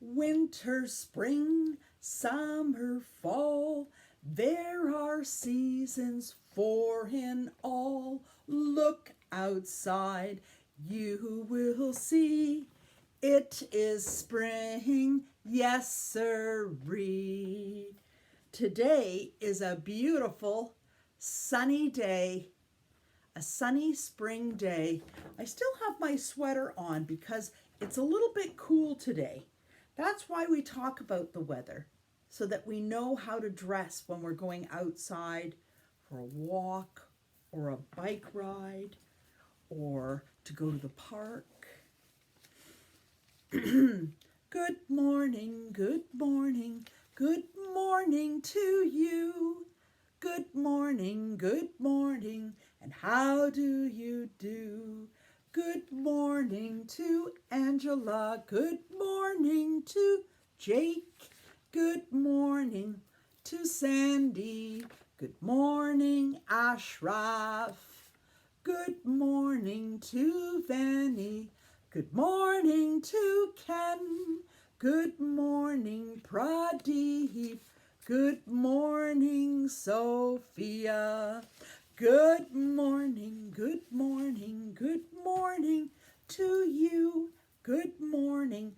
Winter, spring, summer, fall, there are seasons for in all. Look outside, you will see it is spring, yes sirree. Today is a beautiful sunny day, a sunny spring day. I still have my sweater on because it's a little bit cool today. That's why we talk about the weather, so that we know how to dress when we're going outside for a walk or a bike ride or to go to the park. Good morning, good morning, good morning to you. Good morning, and how do you do? Good morning to Angela, good morning to Jake, good morning to Sandy, good morning Ashraf, good morning to Vanny, good morning to Ken, good morning Pradeep, good morning Sophia. Good morning, good morning, good morning to you. Good morning,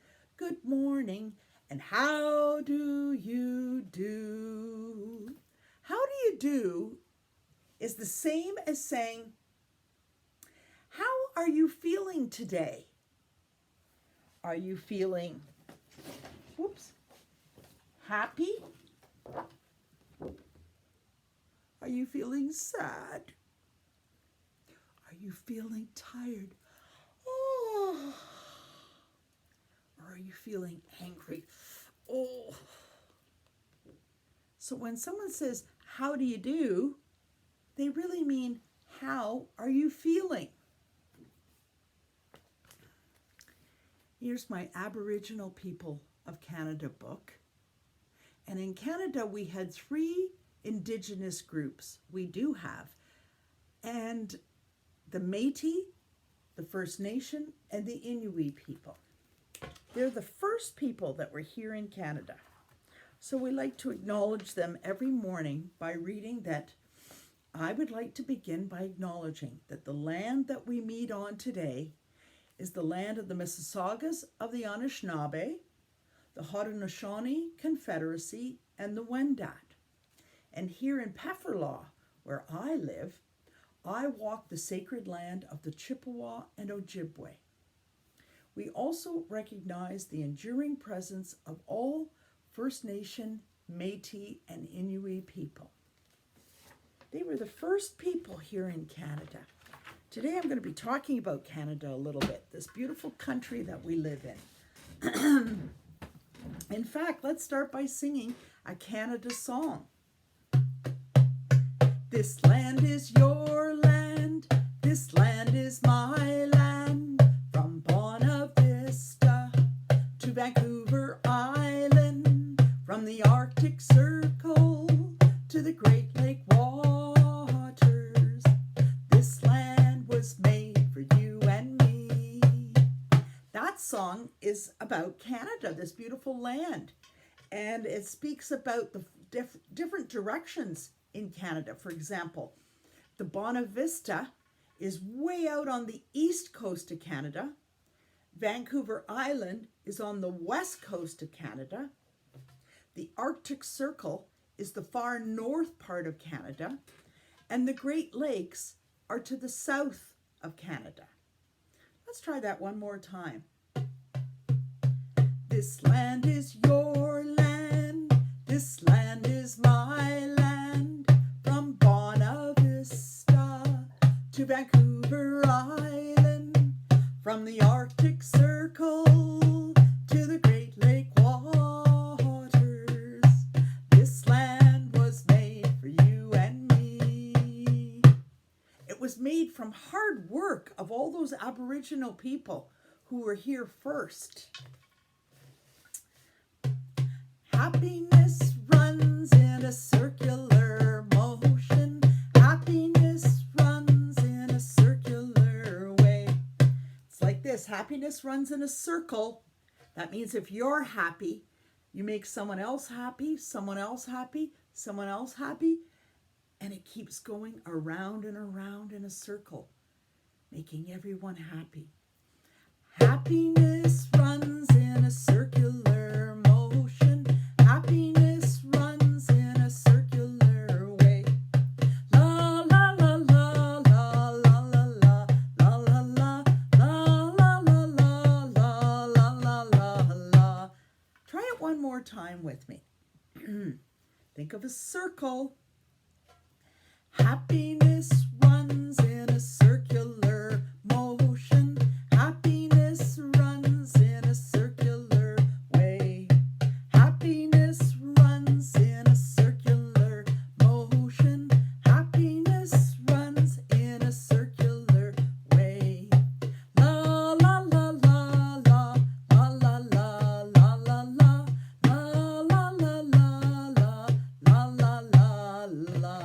and how do you do? How do you do is the same as saying, how are you feeling today? Are you feeling, happy? Are you feeling sad? Are you feeling tired? Oh. Or are you feeling angry? Oh. So when someone says, how do you do? They really mean, how are you feeling? Here's my Aboriginal People of Canada book. And in Canada, we had 3 Indigenous groups. We do have. And the Métis, the First Nation, and the Inuit people. They're the first people that were here in Canada. So we like to acknowledge them every morning by reading that. I would like to begin by acknowledging that the land that we meet on today is the land of the Mississaugas of the Anishinaabe, the Haudenosaunee Confederacy, and the Wendat. And here in Pefferlaw, where I live, I walk the sacred land of the Chippewa and Ojibwe. We also recognize the enduring presence of all First Nation, Métis, and Inuit people. They were the first people here in Canada. Today I'm going to be talking about Canada a little bit, this beautiful country that we live in. In fact, let's start by singing a Canada song. This land is your land, this land is my land, from Bonavista to Vancouver Island, from the Arctic Circle to the Great Lake waters. This land was made for you and me. That song is about Canada, this beautiful land, and it speaks about the different directions in Canada. For example, the Bonavista is way out on the east coast of Canada. Vancouver Island is on the west coast of Canada. The Arctic Circle is the far north part of Canada. And the Great Lakes are to the south of Canada. Let's try that one more time. This land is your land, this land is my land, from Bonavista to Vancouver Island, from the Arctic Circle to the Great Lake waters. This land was made for you and me. It was made from hard work of all those Aboriginal people who were here first. Happiness runs in a circular motion. Happiness runs in a circular way. It's like this. Happiness runs in a circle. That means if you're happy, you make someone else happy, someone else happy, someone else happy, and it keeps going around and around in a circle, making everyone happy. Happiness runs in a circular motion. Happiness runs in a circular way. La la la la la la la la la la la la la la la la la la. Try it one more time with me. Think of a circle. Happiness runs in a circular motion. Happiness runs in a circular way. Happiness runs in a circular motion. Happiness runs in a circular way. La la la la la la la la la la la la la la la la la la.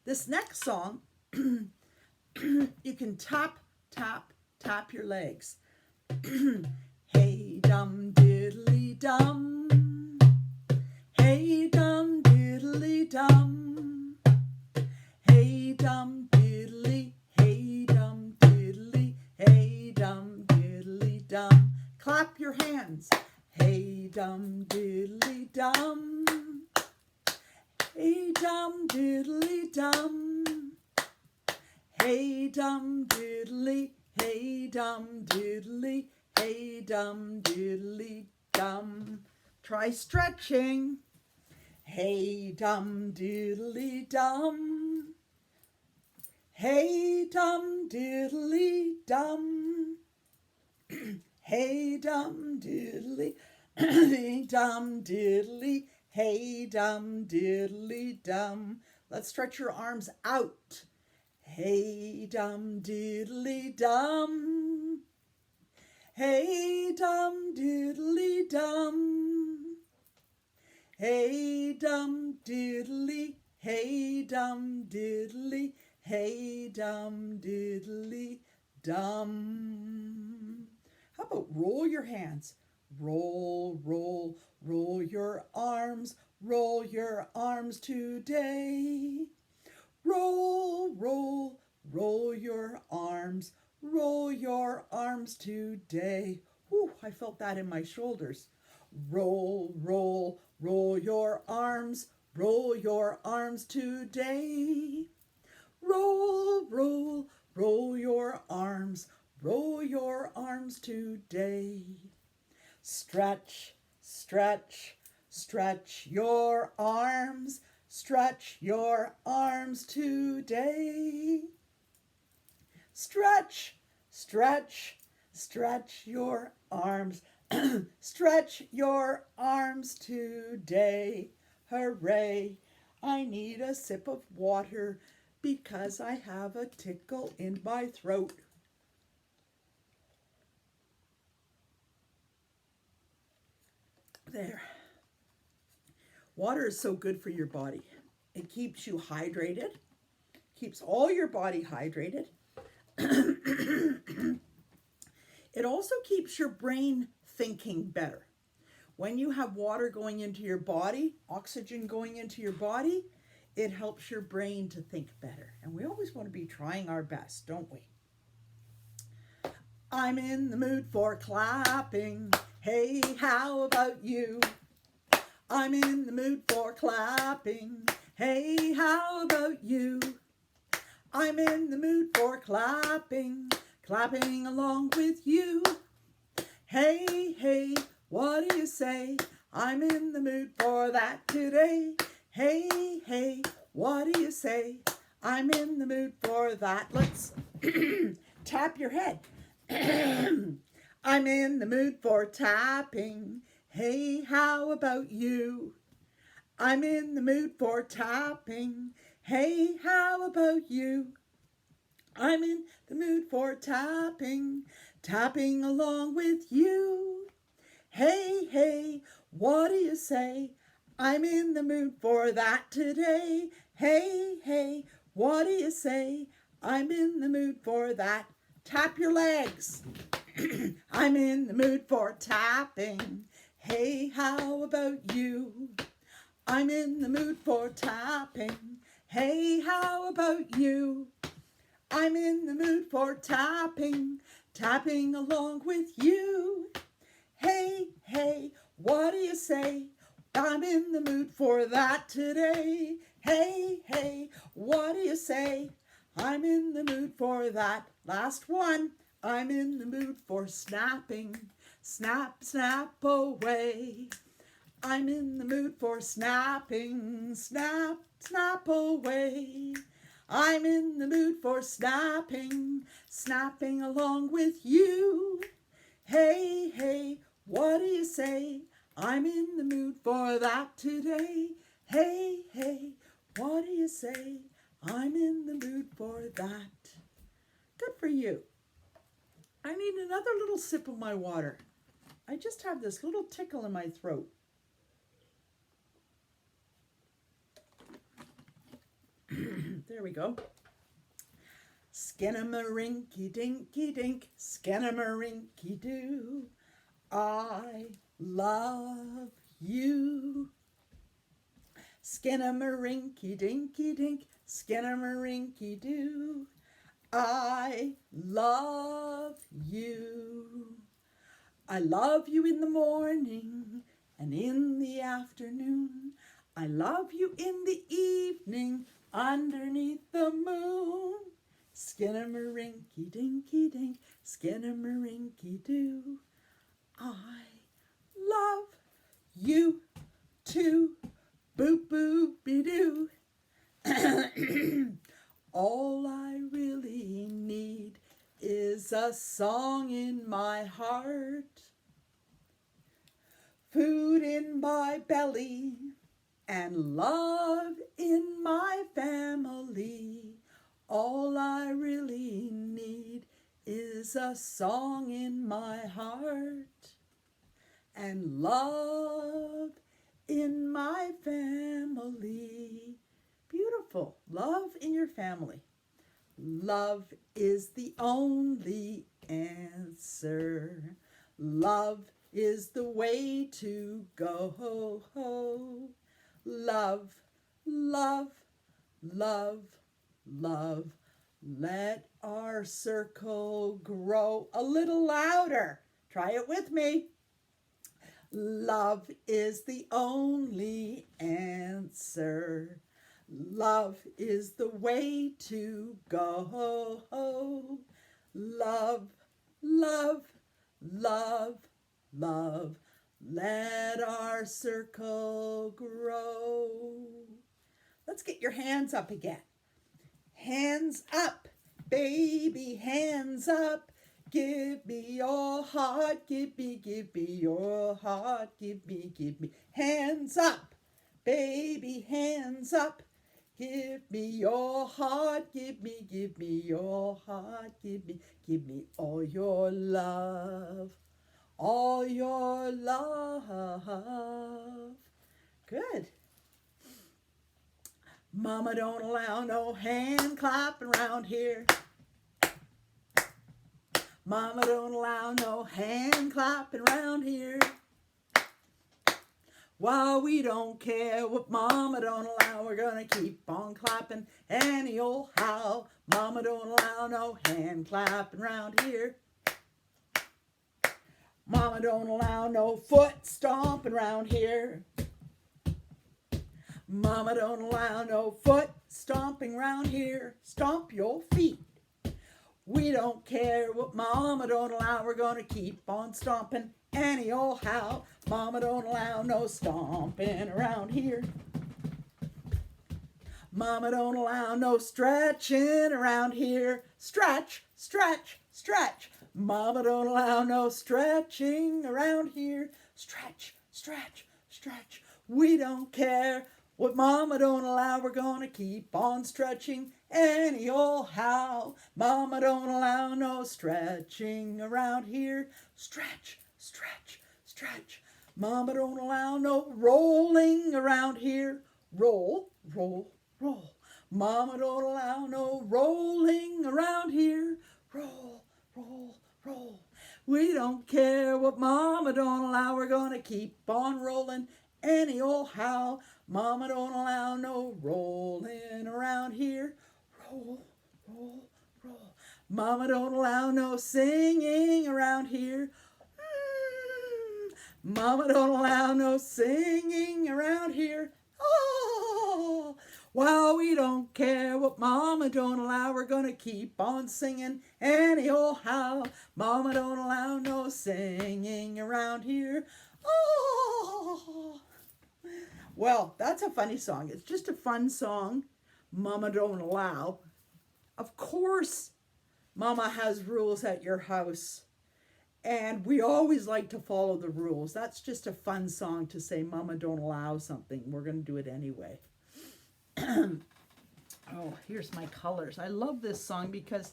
This next song, you can tap, tap, tap your legs. Hey dum diddly dum. Hey dum diddly dum. Hey dum diddly, hey dum diddly, hey dum diddly dum. Clap your hands. Hey dum diddly dum. Hey dum diddly dum. Hey dum diddly, hey dum diddly, hey dum diddly dum. Try stretching. Hey dum diddly dum. Hey dum diddly dum. Hey dum diddly, hey dum diddly, hey dum diddly dum. Let's stretch your arms out. Hey dum diddly dum. Hey dum diddly dum. Hey dum diddly, hey dum diddly, hey dum diddly dum. How about roll your hands? Roll, roll, roll your arms today. Roll, roll, roll your arms today. Whew, I felt that in my shoulders. Roll, roll, roll your arms today. Roll, roll, roll your arms today. Stretch, stretch, stretch your arms today. Stretch, stretch, stretch your arms, stretch your arms today. Hooray! I need a sip of water because I have a tickle in my throat. There. Water is so good for your body. It keeps you hydrated, keeps all your body hydrated. It also keeps your brain thinking better. When you have water going into your body, oxygen going into your body, it helps your brain to think better. And we always want to be trying our best, don't we? I'm in the mood for clapping. Hey, how about you? I'm in the mood for clapping. Hey, how about you? I'm in the mood for clapping, clapping along with you. Hey, hey, what do you say? I'm in the mood for that today. Hey, hey, what do you say? I'm in the mood for that. Let's tap your head. I'm in the mood for tapping. Hey, how about you? I'm in the mood for tapping. Hey, how about you? I'm in the mood for tapping, tapping along with you. Hey, hey, what do you say? I'm in the mood for that today. Hey, hey, what do you say? I'm in the mood for that. Tap your legs. I'm in the mood for tapping. Hey, how about you? I'm in the mood for tapping. Hey, how about you? I'm in the mood for tapping, tapping along with you. Hey, hey, what do you say? I'm in the mood for that today. Hey, hey, what do you say? I'm in the mood for that. Last one. I'm in the mood for snapping. Snap, snap away. I'm in the mood for snapping. Snap, snap away. I'm in the mood for snapping. Snapping along with you. Hey, hey, what do you say? I'm in the mood for that today. Hey, hey, what do you say? I'm in the mood for that. Good for you. I need another little sip of my water. I just have this little tickle in my throat. There we go. Skinnamarink dinky dink, skinnamarink doo. I love you. Skinnamarink dinky dink, skinnamarink doo. I love you. I love you in the morning and in the afternoon. I love you in the evening underneath the moon. Skinnamarink dinky dink, skinnamarink doo. I love you too. Boop boop be doo. All I really need is a song in my heart, food in my belly, and love in my family. All I really need is a song in my heart and love in my family. Beautiful. Love in your family. Love is the only answer. Love is the way to go. Love, love, love, love. Let our circle grow. A little louder. Try it with me. Love is the only answer. Love is the way to go. Love, love, love, love. Let our circle grow. Let's get your hands up again. Hands up, baby, hands up. Give me your heart, give me your heart, give me. Hands up, baby, hands up. Give me your heart, give me your heart, give me all your love, all your love. Good. Mama don't allow no hand clapping around here. Mama don't allow no hand clapping around here. While we don't care what Mama don't allow, we're gonna keep on clapping any old how. Mama don't allow no hand clapping around here. Mama don't allow no foot stomping around here. Mama don't allow no foot stomping around here. Stomp your feet. We don't care what Mama don't allow, we're gonna keep on stomping any old how. Mama don't allow no stomping around here. Mama don't allow no stretching around here. Stretch, stretch, stretch. Mama don't allow no stretching around here. Stretch, stretch, stretch. We don't care what Mama don't allow, we're gonna keep on stretching any old how. Mama don't allow no stretching around here. Stretch, stretch, stretch. Mama don't allow no rolling around here. Roll, roll, roll. Mama don't allow no rolling around here. Roll, roll, roll. We don't care what Mama don't allow. We're gonna keep on rolling any old how. Mama don't allow no rolling around here. Roll, roll, roll. Mama don't allow no singing around here. Mama don't allow no singing around here. Oh, well, we don't care what Mama don't allow. We're gonna keep on singing any old how. Mama don't allow no singing around here. Oh, well, that's a funny song. It's just a fun song. Mama don't allow. Of course, Mama has rules at your house. And we always like to follow the rules. That's just a fun song to say, Mama don't allow something. We're going to do it anyway. Oh, here's my colors. I love this song because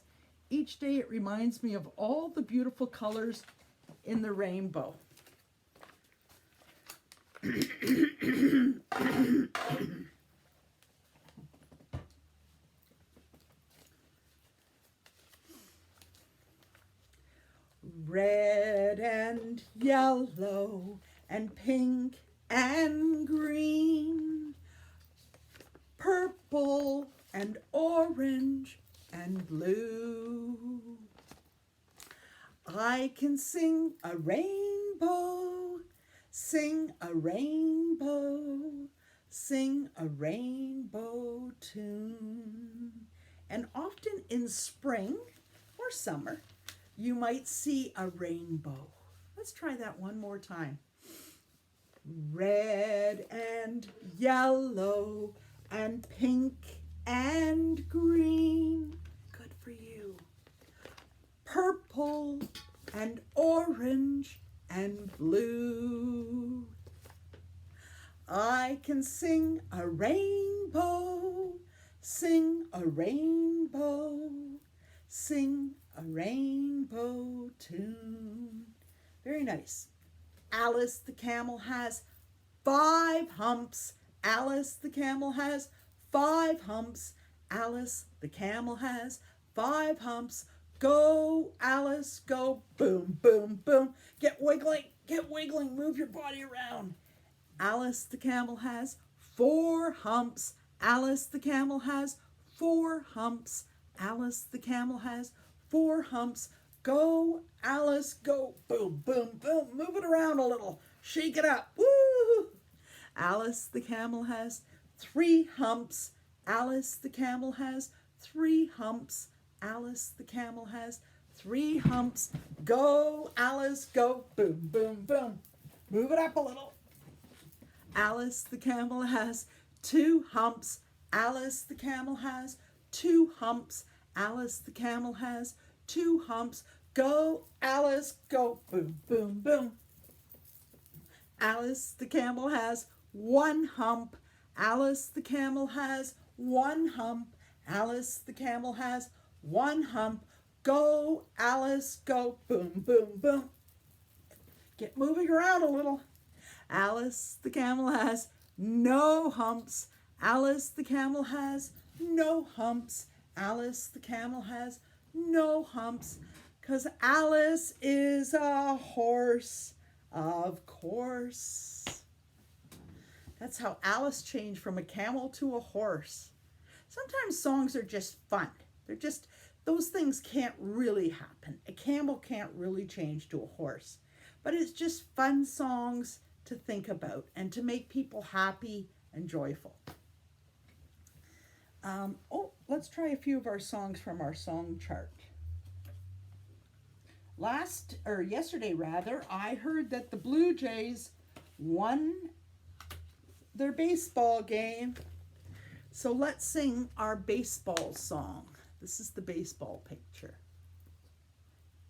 each day it reminds me of all the beautiful colors in the rainbow. Red and yellow and pink and green, purple and orange and blue. I can sing a rainbow, sing a rainbow, sing a rainbow tune. And often in spring or summer, you might see a rainbow. Let's try that one more time. Red and yellow and pink and green. Good for you. Purple and orange and blue. I can sing a rainbow, sing a rainbow, sing a rainbow tune. Very nice. Alice the camel has 5 humps. Alice the camel has 5 humps. Alice the camel has 5 humps. Go, Alice, go. Boom, boom, boom. Get wiggling, move your body around. Alice the camel has 4 humps. Alice the camel has 4 humps. Alice the camel has 4 humps. Go, Alice, go. Boom, boom, boom. Move it around a little. Shake it up. Woo! Alice the camel has 3 humps. Alice the camel has 3 humps. Alice the camel has 3 humps. Go, Alice, go. Boom, boom, boom. Move it up a little. Alice the camel has 2 humps. Alice the camel has 2 humps. Alice the camel has 2 humps. Go, Alice, go. Boom, boom, boom. Alice the camel has 1 hump. Alice the camel has 1 hump. Alice the camel has 1 hump. Go, Alice, go. Boom, boom, boom. Get moving around a little. Alice the camel has no humps. Alice the camel has no humps. Alice the camel has no humps. 'Cause Alice is a horse, of course. That's how Alice changed from a camel to a horse. Sometimes songs are just fun. They're just, those things can't really happen. A camel can't really change to a horse. But it's just fun songs to think about and to make people happy and joyful. Let's try a few of our songs from our song chart. Yesterday rather, I heard that the Blue Jays won their baseball game. So let's sing our baseball song. This is the baseball picture.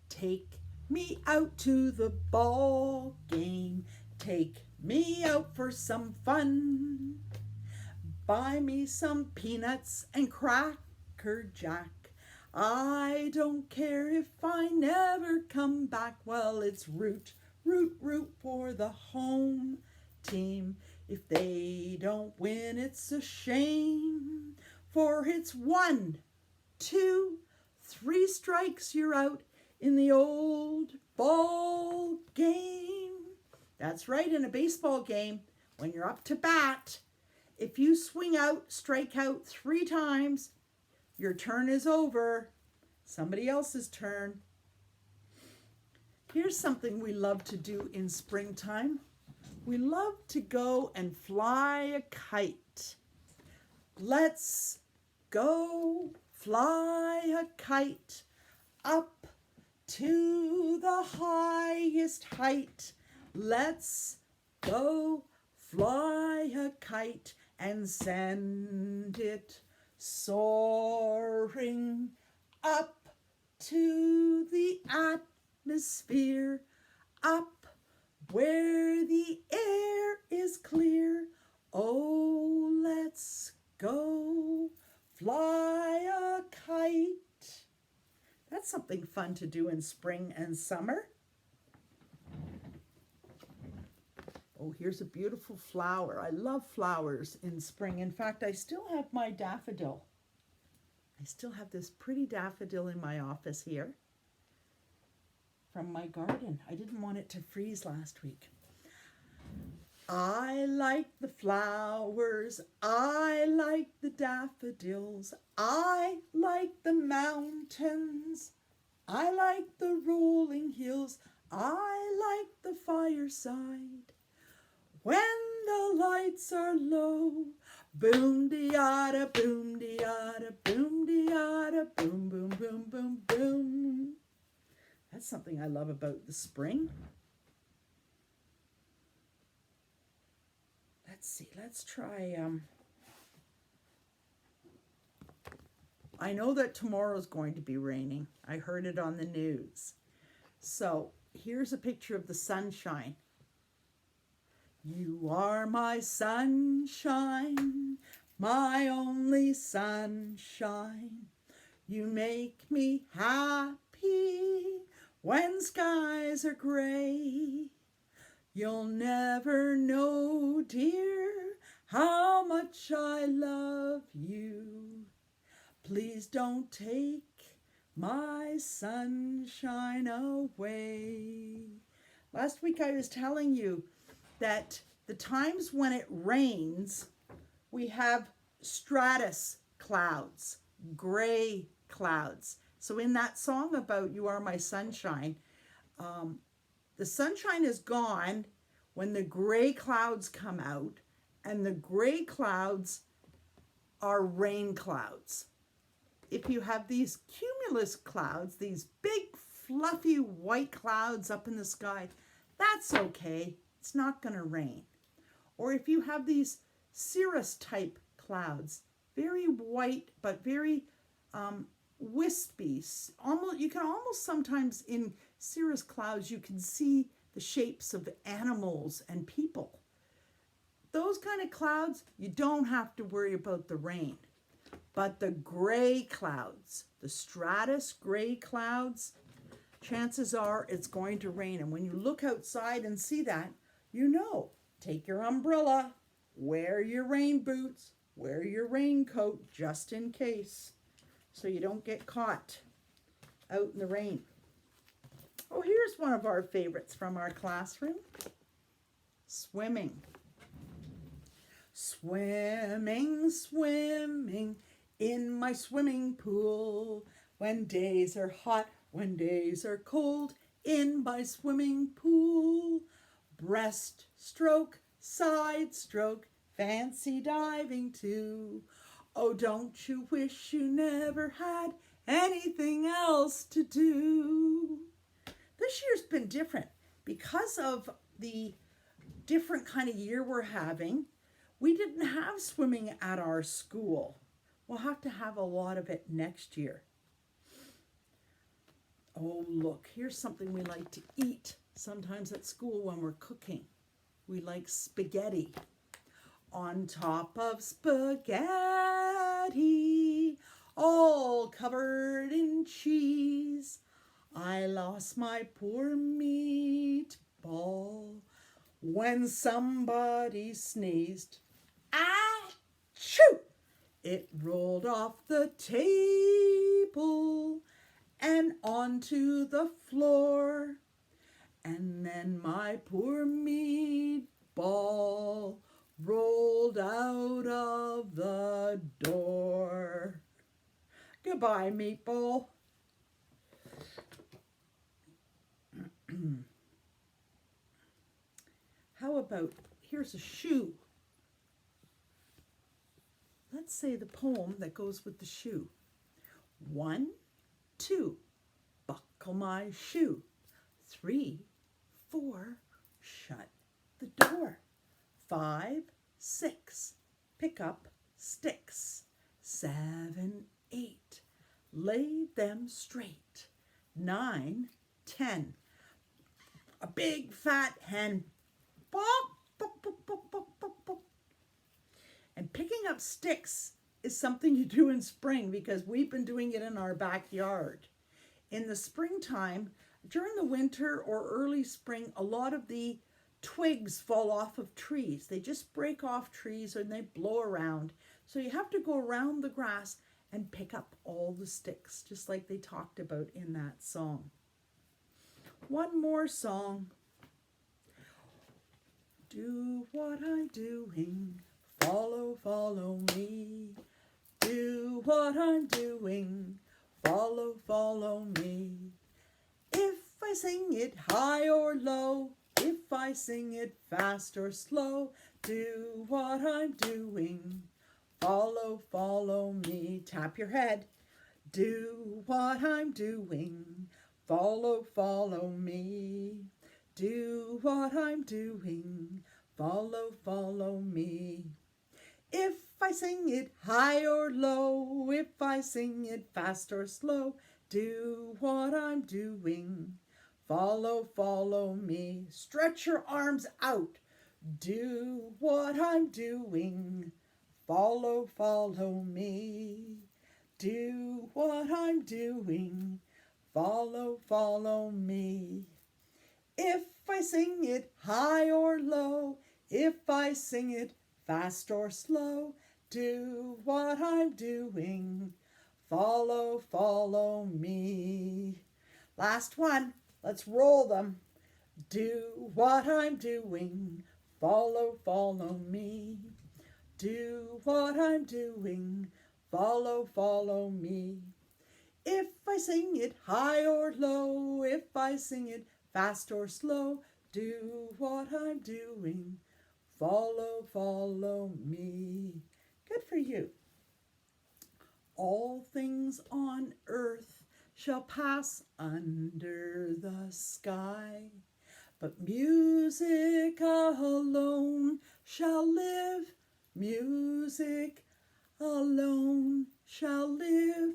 Take me out to the ball game. Take me out for some fun. Buy me some peanuts and Cracker Jack. I don't care if I never come back. Well, it's root, root, root for the home team. If they don't win, it's a shame. For it's 1, 2, 3 strikes, you're out in the old ball game. That's right, in a baseball game, when you're up to bat, if you swing out, strike out 3 times, your turn is over. Somebody else's turn. Here's something we love to do in springtime. We love to go and fly a kite. Let's go fly a kite up to the highest height. Let's go fly a kite and send it soaring up to the atmosphere, up where the air is clear. Oh, let's go fly a kite. That's something fun to do in spring and summer. Oh, here's a beautiful flower. I love flowers in spring. In fact, I still have my daffodil. I still have this pretty daffodil in my office here from my garden. I didn't want it to freeze last week. I like the flowers. I like the daffodils. I like the mountains. I like the rolling hills. I like the fireside. When the lights are low, boom-de-yada, boom-de-yada, boom-de-yada, boom, boom, boom, boom, boom. That's something I love about the spring. Let's see, let's try, I know that tomorrow's going to be raining. I heard it on the news. So here's a picture of the sunshine. You are my sunshine, my only sunshine. You make me happy when skies are gray. You'll never know, dear, how much I love you. Please don't take my sunshine away. Last week I was telling you that the times when it rains, we have stratus clouds, gray clouds. So in that song about You Are My Sunshine, the sunshine is gone when the gray clouds come out, and the gray clouds are rain clouds. If you have these cumulus clouds, these big fluffy white clouds up in the sky, that's okay. It's not going to rain. Or if you have these cirrus type clouds, very white but very wispy. You can almost sometimes in cirrus clouds you can see the shapes of animals and people. Those kind of clouds, you don't have to worry about the rain. But the gray clouds, the stratus gray clouds, chances are it's going to rain. And when you look outside and see that, you know, take your umbrella, wear your rain boots, wear your raincoat just in case, so you don't get caught out in the rain. Oh, here's one of our favorites from our classroom. Swimming. Swimming, swimming in my swimming pool. When days are hot, when days are cold, in my swimming pool. Breaststroke, side stroke, fancy diving too. Oh, don't you wish you never had anything else to do? This year's been different because of the different kind of year we're having. We didn't have swimming at our school. We'll have to have a lot of it next year. Oh, look, here's something we like to eat sometimes at school when we're cooking. We like spaghetti. On top of spaghetti, all covered in cheese, I lost my poor meatball when somebody sneezed. Achoo! It rolled off the table and onto the floor. And then my poor meatball rolled out of the door. Goodbye, meatball. How about, here's a shoe. Let's say the poem that goes with the shoe. 1, 2, buckle my shoe. 3, 4, shut the door. 5, 6, pick up sticks. 7, 8, lay them straight. 9, 10, a big fat hen. Bop, bop, bop, bop, bop, bop, bop. And picking up sticks is something you do in spring because we've been doing it in our backyard. In the springtime, during the winter or early spring, a lot of the twigs fall off of trees. They just break off trees and they blow around. So you have to go around the grass and pick up all the sticks, just like they talked about in that song. One more song. Do what I'm doing, follow, follow me. Do what I'm doing, follow, follow me. If I sing it high or low, if I sing it fast or slow, do what I'm doing, follow, follow me. Tap your head. Do what I'm doing, follow, follow me. Do what I'm doing, follow, follow me. If I sing it high or low, if I sing it fast or slow, do what I'm doing, follow, follow me. Stretch your arms out. Do what I'm doing, follow, follow me. Do what I'm doing, follow, follow me. If I sing it high or low, if I sing it fast or slow, do what I'm doing, follow, follow me. Last one, let's roll them. Do what I'm doing, follow, follow me. Do what I'm doing, follow, follow me. If I sing it high or low, if I sing it fast or slow, do what I'm doing, follow, follow me. Good for you. All things on earth shall pass under the sky, but music alone shall live. Music alone shall live.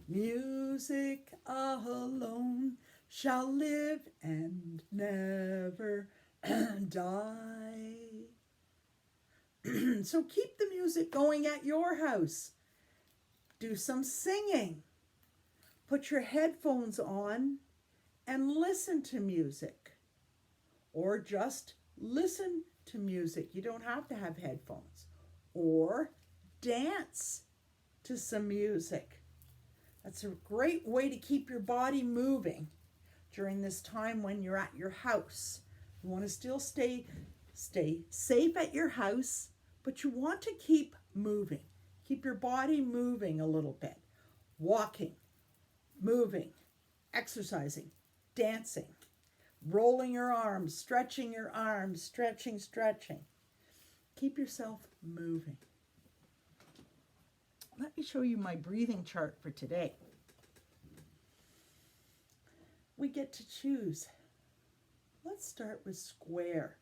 Music alone shall live and never die. So keep the music going at your house. Do some singing. Put your headphones on and listen to music. Or just listen to music. You don't have to have headphones. Or dance to some music. That's a great way to keep your body moving during this time when you're at your house. You want to still stay safe at your house, but you want to keep moving. Keep your body moving a little bit. Walking, moving, exercising, dancing, rolling your arms, stretching your arms, stretching. Keep yourself moving. Let me show you my breathing chart for today. We get to choose. Let's start with square.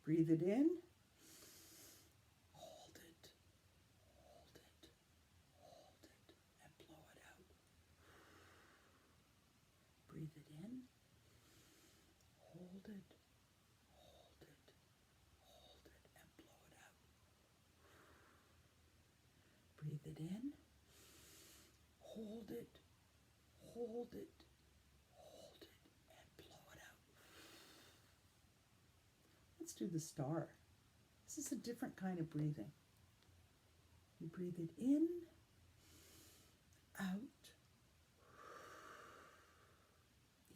Breathe it in. Hold it. Hold it. Hold it. And blow it out. Breathe it in. Hold it. Hold it. Hold it. And blow it out. Breathe it in. Hold it. Hold it. Hold it. And blow it out. Let's do the star. This is a different kind of breathing. You breathe it in, out,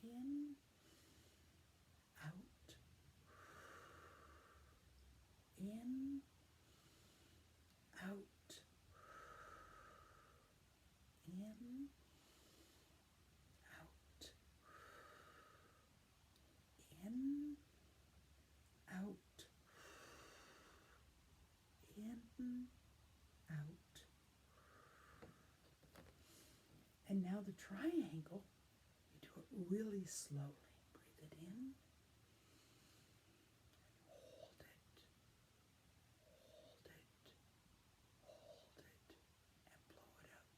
in, the triangle, you do it really slowly. Breathe it in. Hold it. Hold it. Hold it. And blow it out.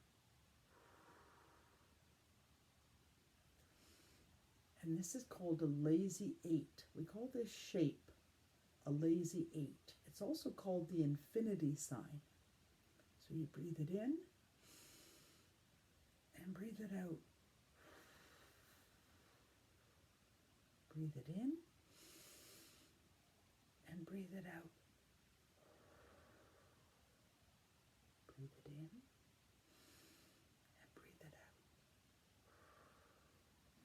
And this is called a lazy 8. We call this shape a lazy 8. It's also called the infinity sign. So you breathe it in and breathe it out. Breathe it in and breathe it out. Breathe it in and breathe it out.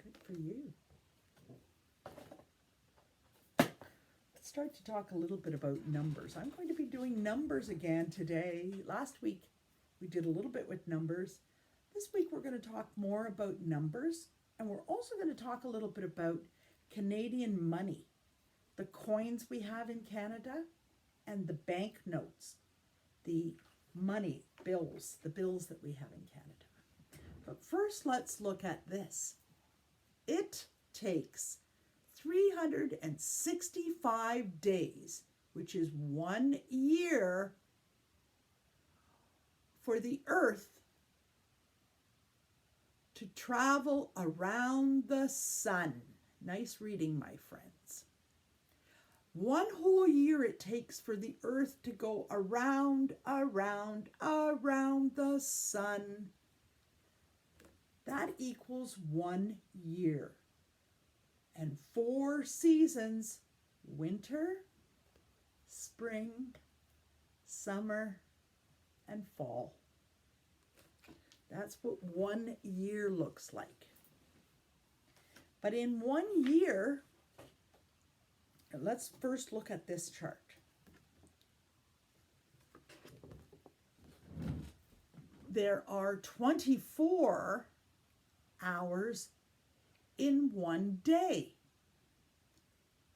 Good for you. Let's start to talk a little bit about numbers. I'm going to be doing numbers again today. Last week we did a little bit with numbers. This week we're going to talk more about numbers, and we're also going to talk a little bit about Canadian money, the coins we have in Canada, and the banknotes, the money bills, the bills that we have in Canada. But first, let's look at this. It takes 365 days, which is 1 year, for the Earth to travel around the sun. Nice reading, my friends. 1 whole year it takes for the Earth to go around the sun. That equals 1 year. And 4 seasons: winter, spring, summer, and fall. That's what 1 year looks like. But in 1 year, let's first look at this chart. There are 24 hours in 1 day.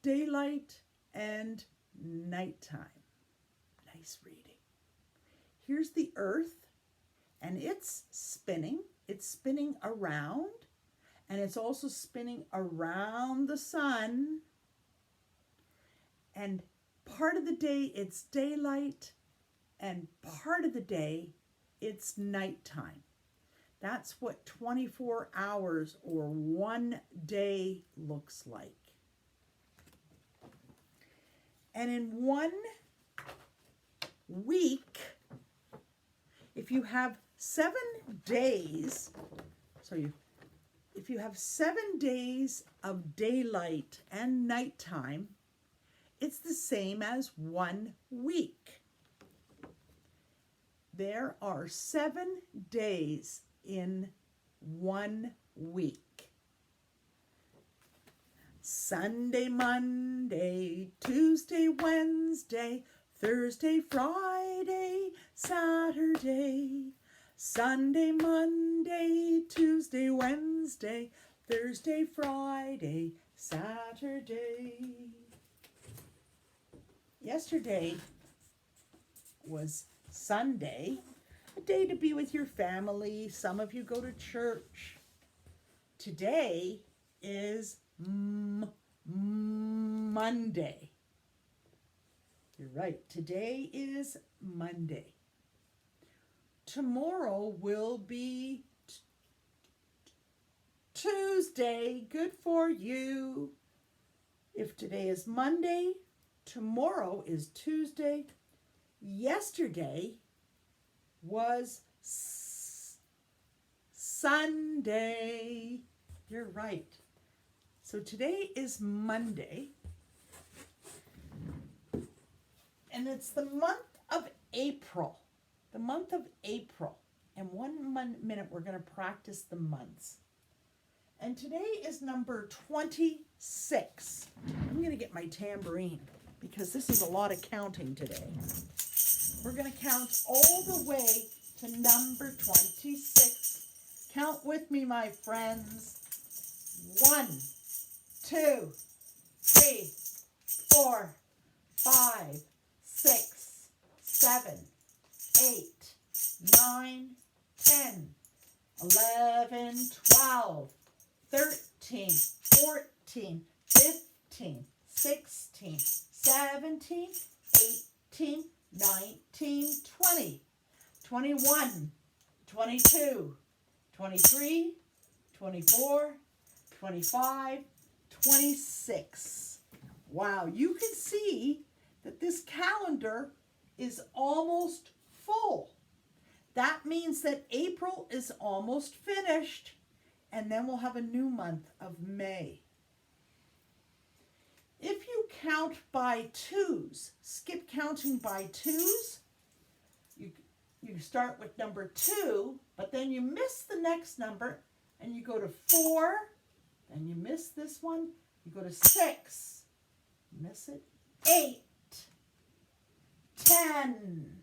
Daylight and nighttime. Nice reading. Here's the Earth, and it's spinning. It's spinning around, and it's also spinning around the sun. And part of the day it's daylight, and part of the day it's nighttime. That's what 24 hours or 1 day looks like. And in 1 week, if you have 7 days, if you have 7 days of daylight and nighttime, it's the same as 1 week. There are 7 days in 1 week. Sunday, Monday, Tuesday, Wednesday, Thursday, Friday, Saturday. Sunday, Monday, Tuesday, Wednesday, Thursday, Friday, Saturday. Yesterday was Sunday, a day to be with your family. Some of you go to church. Today is Monday. You're right. Today is Monday. Tomorrow will be Tuesday. Good for you. If today is Monday, tomorrow is Tuesday. Yesterday was Sunday. You're right. So today is Monday. And it's the month of April. The month of April. And 1 minute we're going to practice the months. And today is number 26. I'm going to get my tambourine because this is a lot of counting today. We're going to count all the way to number 26. Count with me, my friends. 1, 2, 3, 4, 5, 6, 7, 8, 9, 10, 11, 12, 13, 14, 15, 16, 17, 18, 19, 20, 21, 22, 23, 24, 25, 26. Wow, you can see that this calendar is almost full. That means that April is almost finished, and then we'll have a new month of May. If you count by twos, skip counting by twos, you start with number 2, but then you miss the next number, and you go to 4, then you miss this one, you go to 6, miss it, 8, 10,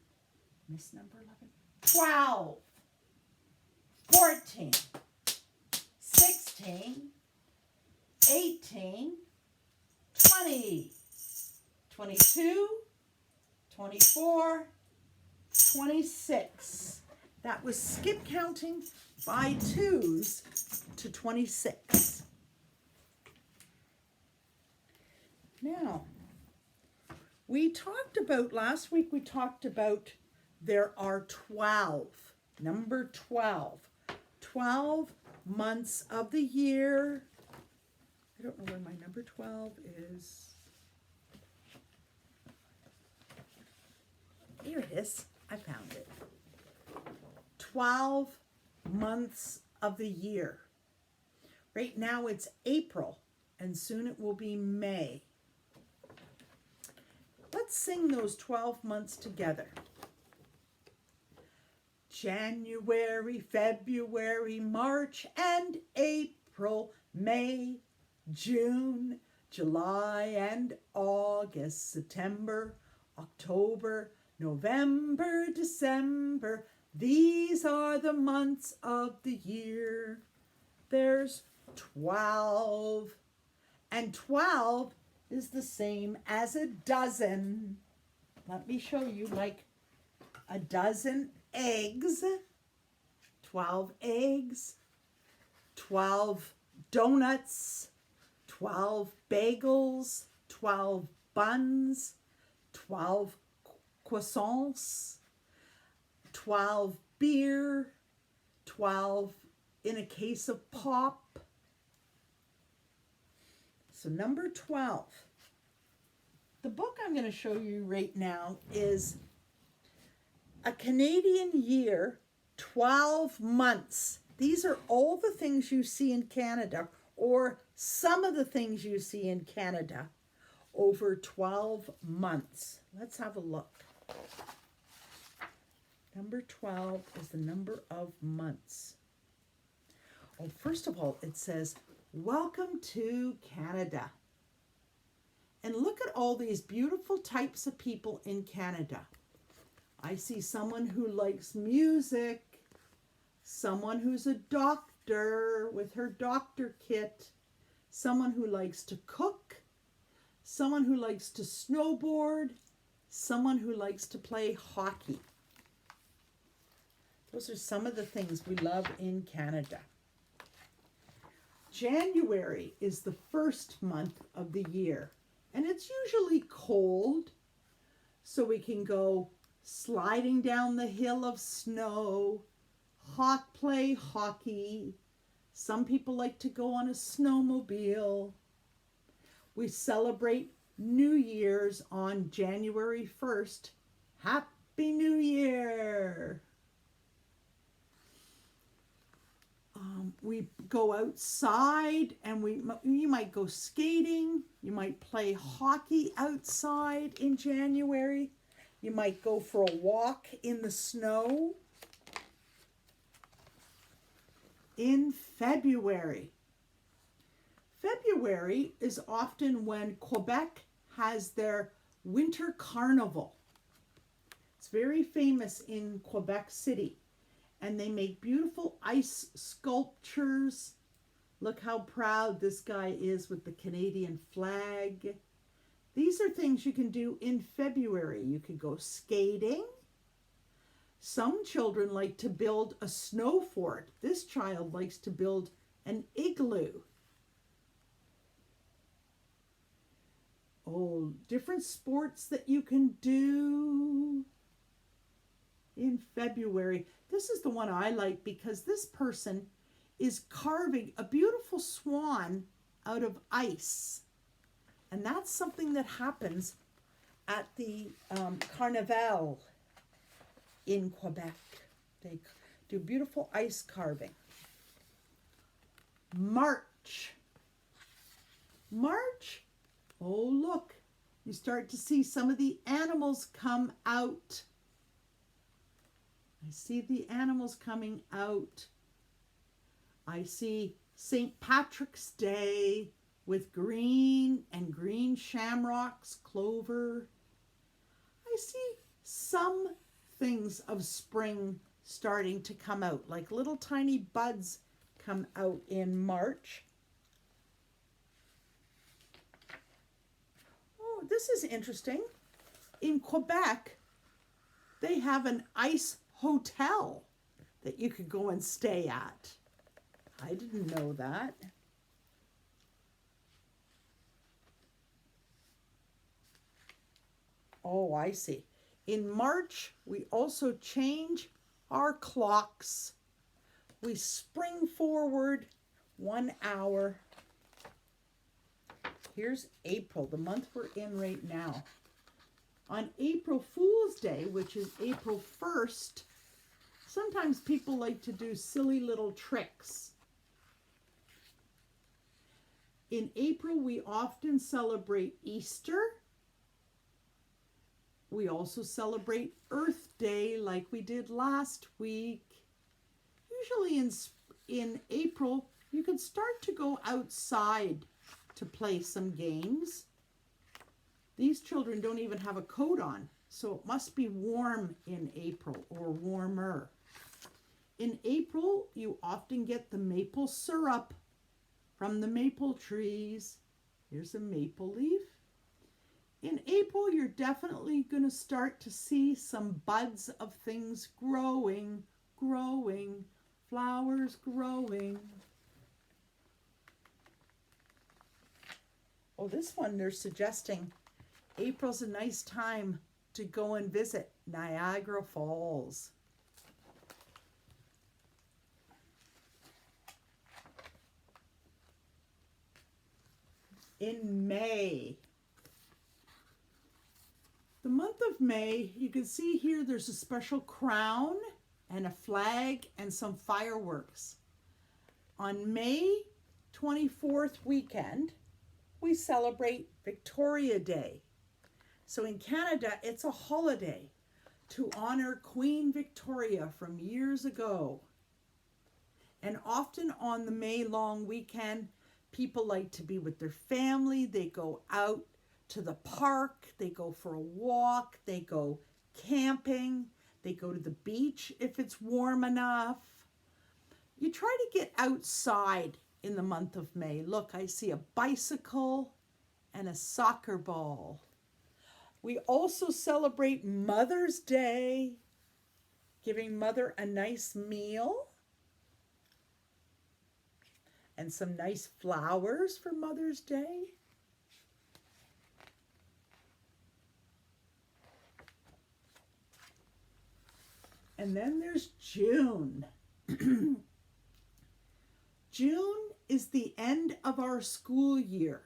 miss number 11, 12, 14, 16, 18, 20, 22, 24, 26. That was skip counting by twos to 26. Now, last week we talked about there are 12, number 12, 12 months of the year. I don't know where my number 12 is. Here it is. I found it. 12 months of the year. Right now it's April, and soon it will be May. Let's sing those 12 months together. January, February, March, and April, May, June, July, and August, September, October, November, December. These are the months of the year. There's 12. And 12 is the same as a dozen. Let me show you, like a dozen eggs, 12 eggs, 12 donuts, 12 bagels, 12 buns, 12 croissants, 12 beer, 12 in a case of pop. So number 12. The book I'm going to show you right now is A Canadian Year, 12 Months. These are all the things you see in Canada, or some of the things you see in Canada, over 12 months. Let's have a look. Number 12 is the number of months. Oh, first of all, it says, "Welcome to Canada." And look at all these beautiful types of people in Canada. I see someone who likes music, someone who's a doctor with her doctor kit, someone who likes to cook, someone who likes to snowboard, someone who likes to play hockey. Those are some of the things we love in Canada. January is the first month of the year, and it's usually cold, so we can go sliding down the hill of snow, play hockey. Some people like to go on a snowmobile. We celebrate New Year's on January 1st. Happy New Year! We go outside and you might go skating. You might play hockey outside in January. You might go for a walk in the snow. In February. February is often when Quebec has their winter carnival. It's very famous in Quebec City. And they make beautiful ice sculptures. Look how proud this guy is with the Canadian flag. These are things you can do in February. You could go skating. Some children like to build a snow fort. This child likes to build an igloo. Oh, different sports that you can do in February. This is the one I like because this person is carving a beautiful swan out of ice. And that's something that happens at the Carnival in Quebec. They do beautiful ice carving. March. March. Oh, look. You start to see some of the animals come out. I see the animals coming out. I see St. Patrick's Day with green and green shamrocks, clover. I see some things of spring starting to come out, like little tiny buds come out in March. Oh, this is interesting. In Quebec, they have an ice hotel that you could go and stay at. I didn't know that. Oh, I see. In March, we also change our clocks. We spring forward 1 hour. Here's April, the month we're in right now. On April Fool's Day, which is April 1st, sometimes people like to do silly little tricks. In April, we often celebrate Easter. We also celebrate Earth Day like we did last week. Usually in April, you can start to go outside to play some games. These children don't even have a coat on, so it must be warm in April or warmer. In April, you often get the maple syrup from the maple trees. Here's a maple leaf. In April, you're definitely going to start to see some buds of things growing, flowers growing. Oh, this one they're suggesting April's a nice time to go and visit Niagara Falls. In May, the month of May, you can see here there's a special crown and a flag and some fireworks. On May 24th weekend, we celebrate Victoria Day. So in Canada, it's a holiday to honor Queen Victoria from years ago. And often on the May long weekend, people like to be with their family. They go out to the park, they go for a walk, they go camping, they go to the beach if it's warm enough. You try to get outside in the month of May. Look, I see a bicycle and a soccer ball. We also celebrate Mother's Day, giving Mother a nice meal and some nice flowers for Mother's Day. And then there's June. June is the end of our school year.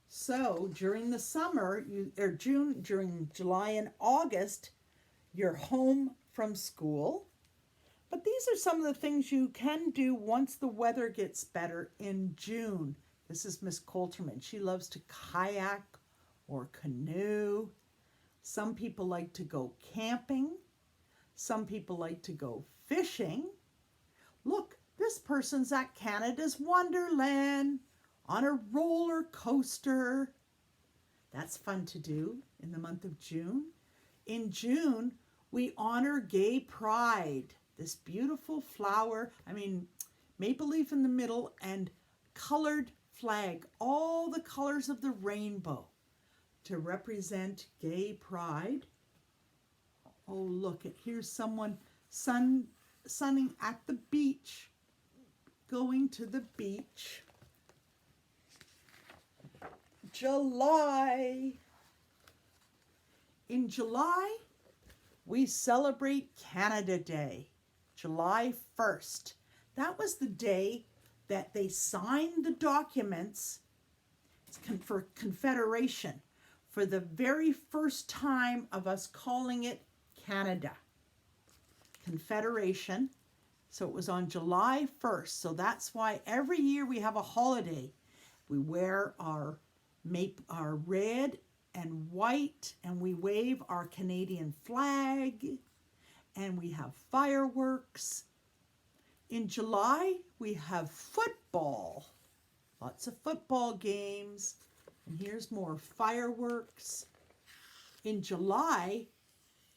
So during the summer, during July and August, you're home from school. But these are some of the things you can do once the weather gets better in June. This is Miss Coulterman. She loves to kayak or canoe. Some people like to go camping. Some people like to go fishing. Look, this person's at Canada's Wonderland on a roller coaster. That's fun to do in the month of June. In June, we honor Gay Pride, this beautiful flower, maple leaf in the middle and colored flag, all the colors of the rainbow to represent Gay Pride. Oh, look, here's someone sunning at the beach, going to the beach. July. In July, we celebrate Canada Day, July 1st. That was the day that they signed the documents for Confederation for the very first time of us calling it Canada. Confederation. So it was on July 1st. So that's why every year we have a holiday. We wear our red and white, and we wave our Canadian flag, and we have fireworks. In July, we have football. Lots of football games. And here's more fireworks. In July,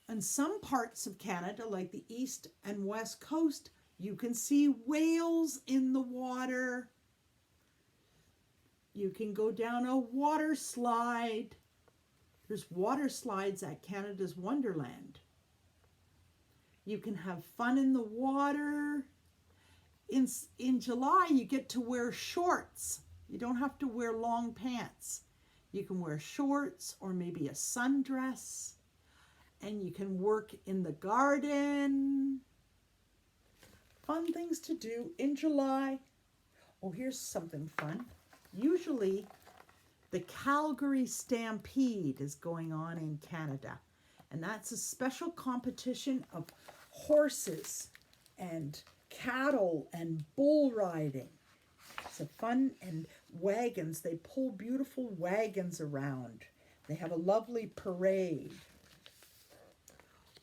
in some parts of Canada, like the east and west coast, you can see whales in the water. You can go down a water slide. There's water slides at Canada's Wonderland. You can have fun in the water. In July, you get to wear shorts. You don't have to wear long pants. You can wear shorts or maybe a sundress. And you can work in the garden. Fun things to do in July. Oh, here's something fun. Usually, the Calgary Stampede is going on in Canada. And that's a special competition of horses and cattle and bull riding. It's a fun, and wagons. They pull beautiful wagons around. They have a lovely parade.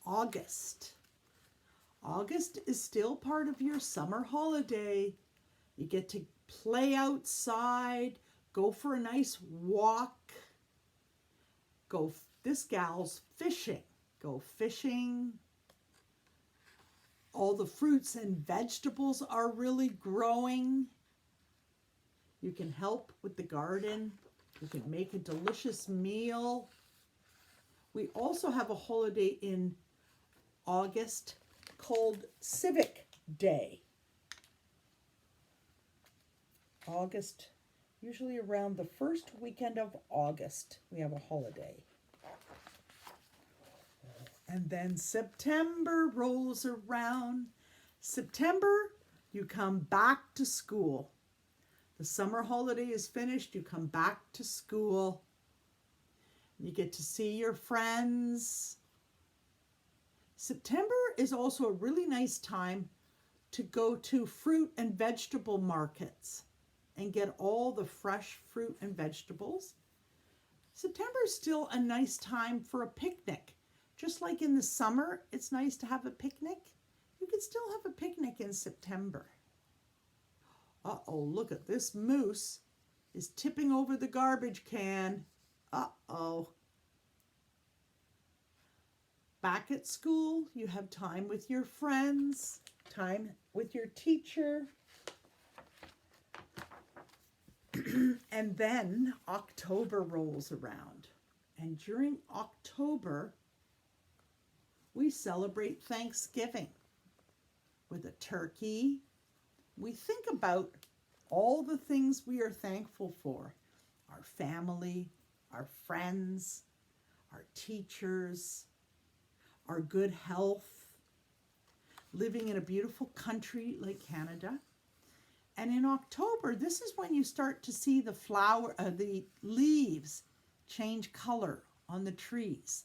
August. August is still part of your summer holiday. You get to play outside, go for a nice walk, this gal's fishing, go fishing. All the fruits and vegetables are really growing. You can help with the garden. You can make a delicious meal. We also have a holiday in August called Civic Day. August, usually around the first weekend of August, we have a holiday. And then September rolls around. September, you come back to school. The summer holiday is finished, you come back to school. You get to see your friends. September is also a really nice time to go to fruit and vegetable markets and get all the fresh fruit and vegetables. September is still a nice time for a picnic. Just like in the summer, it's nice to have a picnic. You can still have a picnic in September. Uh-oh, look at this moose is tipping over the garbage can. Uh-oh. Back at school, you have time with your friends, time with your teacher. And then October rolls around. And during October, we celebrate Thanksgiving with a turkey. We think about all the things we are thankful for. Our family, our friends, our teachers, our good health, living in a beautiful country like Canada. And in October, this is when you start to see the leaves change color on the trees.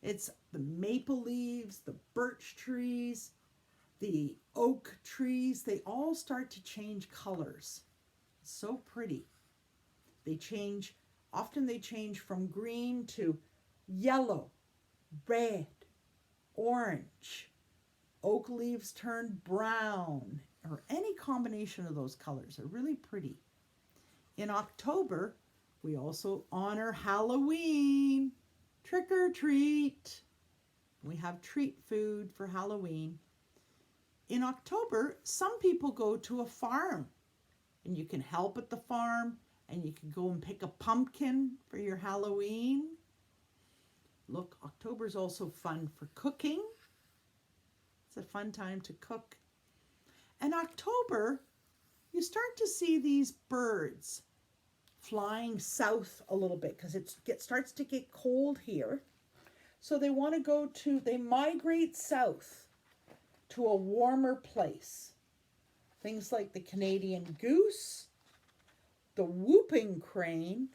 It's the maple leaves, the birch trees, the oak trees. They all start to change colors. It's so pretty. Often they change from green to yellow, red, orange. Oak leaves turn brown, or any combination of those colors are really pretty. In October, we also honor Halloween. Trick or treat. We have treat food for Halloween. In October, some people go to a farm, and you can help at the farm, and you can go and pick a pumpkin for your Halloween. Look, October is also fun for cooking. It's a fun time to cook. And October, you start to see these birds flying south a little bit because starts to get cold here. So they want to they migrate south to a warmer place. Things like the Canadian goose, the whooping crane,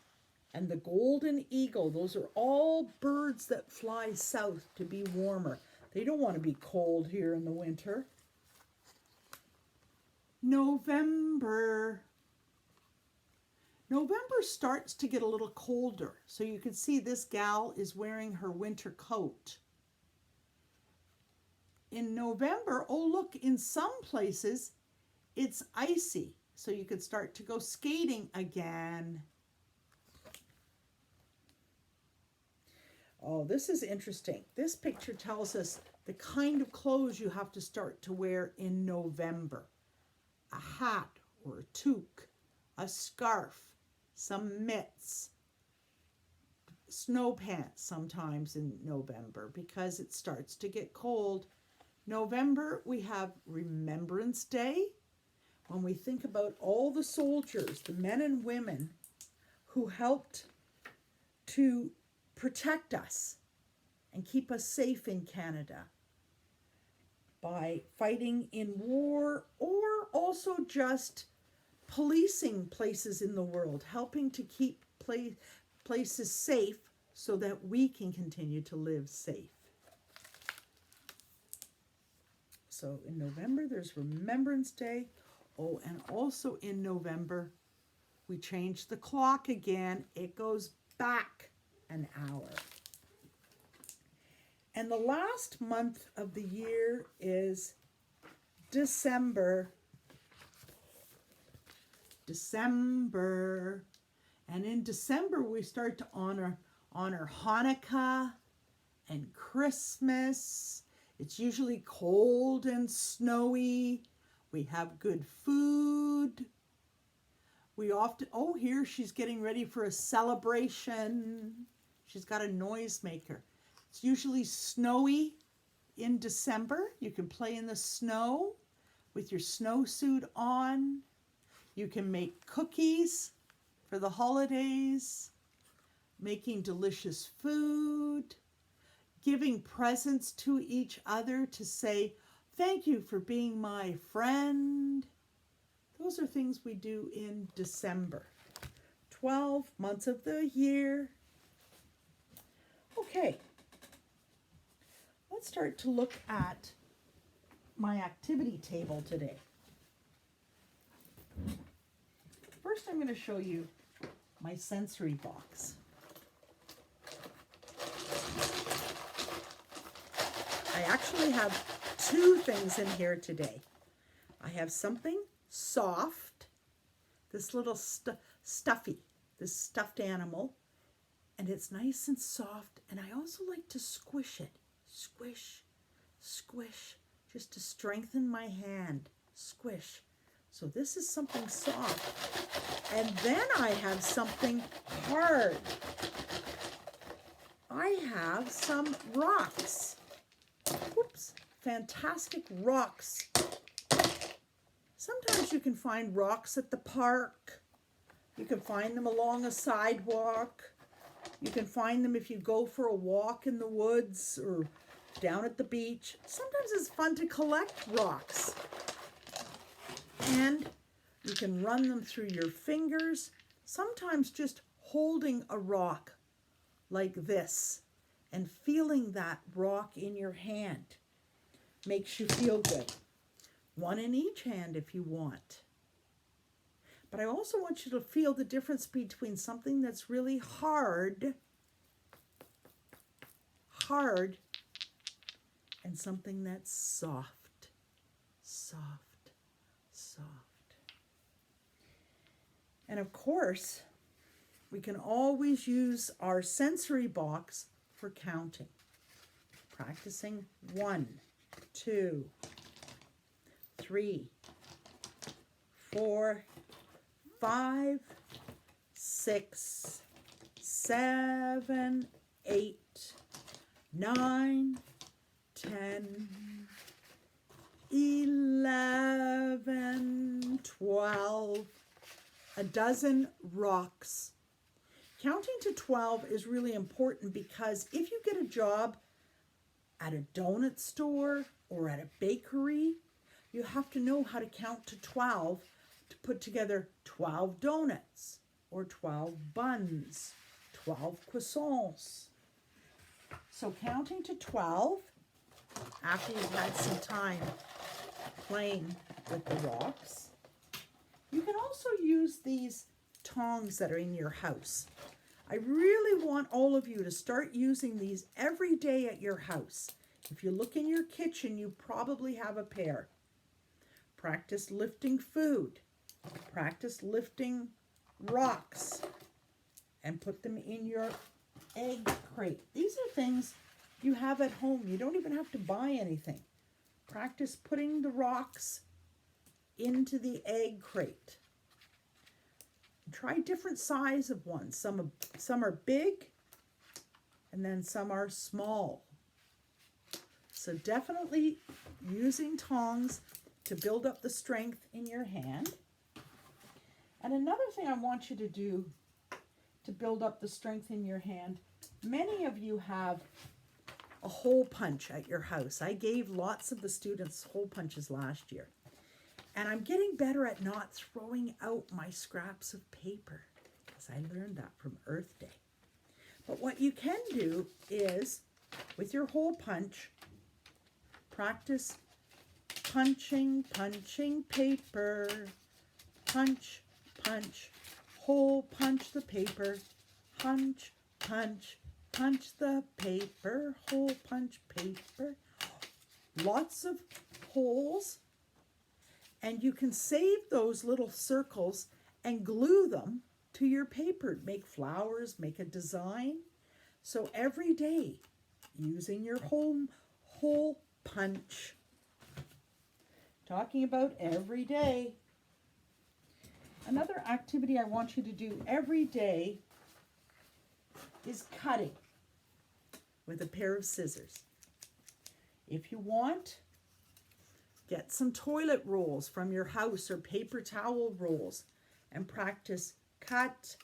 and the golden eagle. Those are all birds that fly south to be warmer. They don't want to be cold here in the winter. November. November starts to get a little colder. So you can see this gal is wearing her winter coat. In November, oh look, in some places it's icy. So you could start to go skating again. Oh, this is interesting. This picture tells us the kind of clothes you have to start to wear in November. A hat or a toque, a scarf, some mitts, snow pants sometimes in November because it starts to get cold. November, we have Remembrance Day. When we think about all the soldiers, the men and women who helped to protect us and keep us safe in Canada by fighting in war or also just policing places in the world, helping to keep places safe so that we can continue to live safe. So in November, there's Remembrance Day. Oh, and also in November, we change the clock again. It goes back an hour. And the last month of the year is December. December. And in December, we start to honor Hanukkah and Christmas. It's usually cold and snowy. We have good food. We often, oh, here she's getting ready for a celebration. She's got a noisemaker. It's usually snowy in December. You can play in the snow with your snowsuit on. You can make cookies for the holidays, making delicious food, giving presents to each other to say, thank you for being my friend. Those are things we do in December. 12 months of the year. Okay, let's start to look at my activity table today. First, I'm going to show you my sensory box. I actually have two things in here today. I have something soft, this little stuffy, this stuffed animal, and it's nice and soft, and I also like to squish it. Squish, squish, just to strengthen my hand. Squish. So this is something soft. And then I have something hard. I have some rocks. Oops, fantastic rocks. Sometimes you can find rocks at the park. You can find them along a sidewalk. You can find them if you go for a walk in the woods or down at the beach. Sometimes it's fun to collect rocks. And you can run them through your fingers. Sometimes just holding a rock like this and feeling that rock in your hand makes you feel good. One in each hand if you want. But I also want you to feel the difference between something that's really hard, and something that's soft, soft, soft. And of course, we can always use our sensory box for counting. Practicing 1, 2, 3, 4, 5, 6, 7, 8, 9, 10, 11, 12, a dozen rocks. Counting to 12 is really important because if you get a job at a donut store or at a bakery, you have to know how to count to 12 to put together 12 donuts or 12 buns, 12 croissants. So counting to 12, after you've had some time playing with the rocks, you can also use these tongs that are in your house. I really want all of you to start using these every day at your house. If you look in your kitchen, you probably have a pair. Practice lifting food. Practice lifting rocks and put them in your egg crate. These are things you have at home. You don't even have to buy anything. Practice putting the rocks into the egg crate. Try different size of ones. Some are big and then some are small. So definitely using tongs to build up the strength in your hand. And another thing I want you to do to build up the strength in your hand, many of you have a hole punch at your house. I gave lots of the students hole punches last year. And I'm getting better at not throwing out my scraps of paper because I learned that from Earth Day. But what you can do is, with your hole punch, practice punching paper, punch, hole punch the paper, punch the paper, hole punch paper. Lots of holes, and you can save those little circles and glue them to your paper. Make flowers, make a design. So every day, using your hole punch. Talking about every day. Another activity I want you to do every day is cutting with a pair of scissors. If you want, get some toilet rolls from your house or paper towel rolls and practice cut.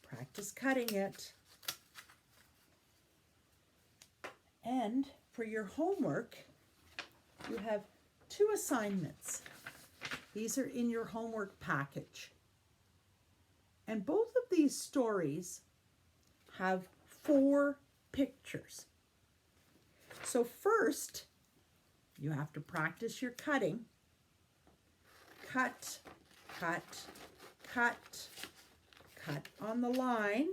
Practice cutting it. And for your homework, you have 2 assignments. These are in your homework package. And both of these stories have 4 pictures. So first, you have to practice your cutting. Cut on the line.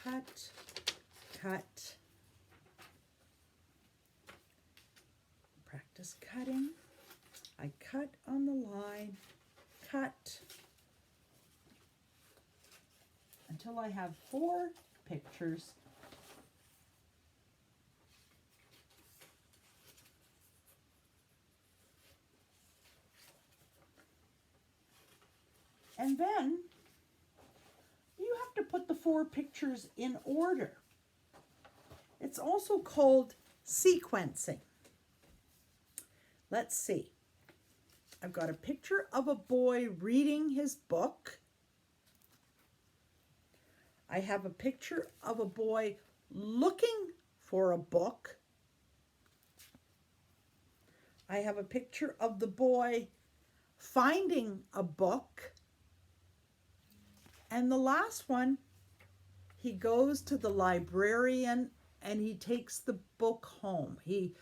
Cut. Practice cutting. I cut on the line, cut, until I have 4 pictures. And then you have to put the 4 pictures in order. It's also called sequencing. Let's see. I've got a picture of a boy reading his book. I have a picture of a boy looking for a book. I have a picture of the boy finding a book. And the last one, he goes to the librarian and he takes the book home. He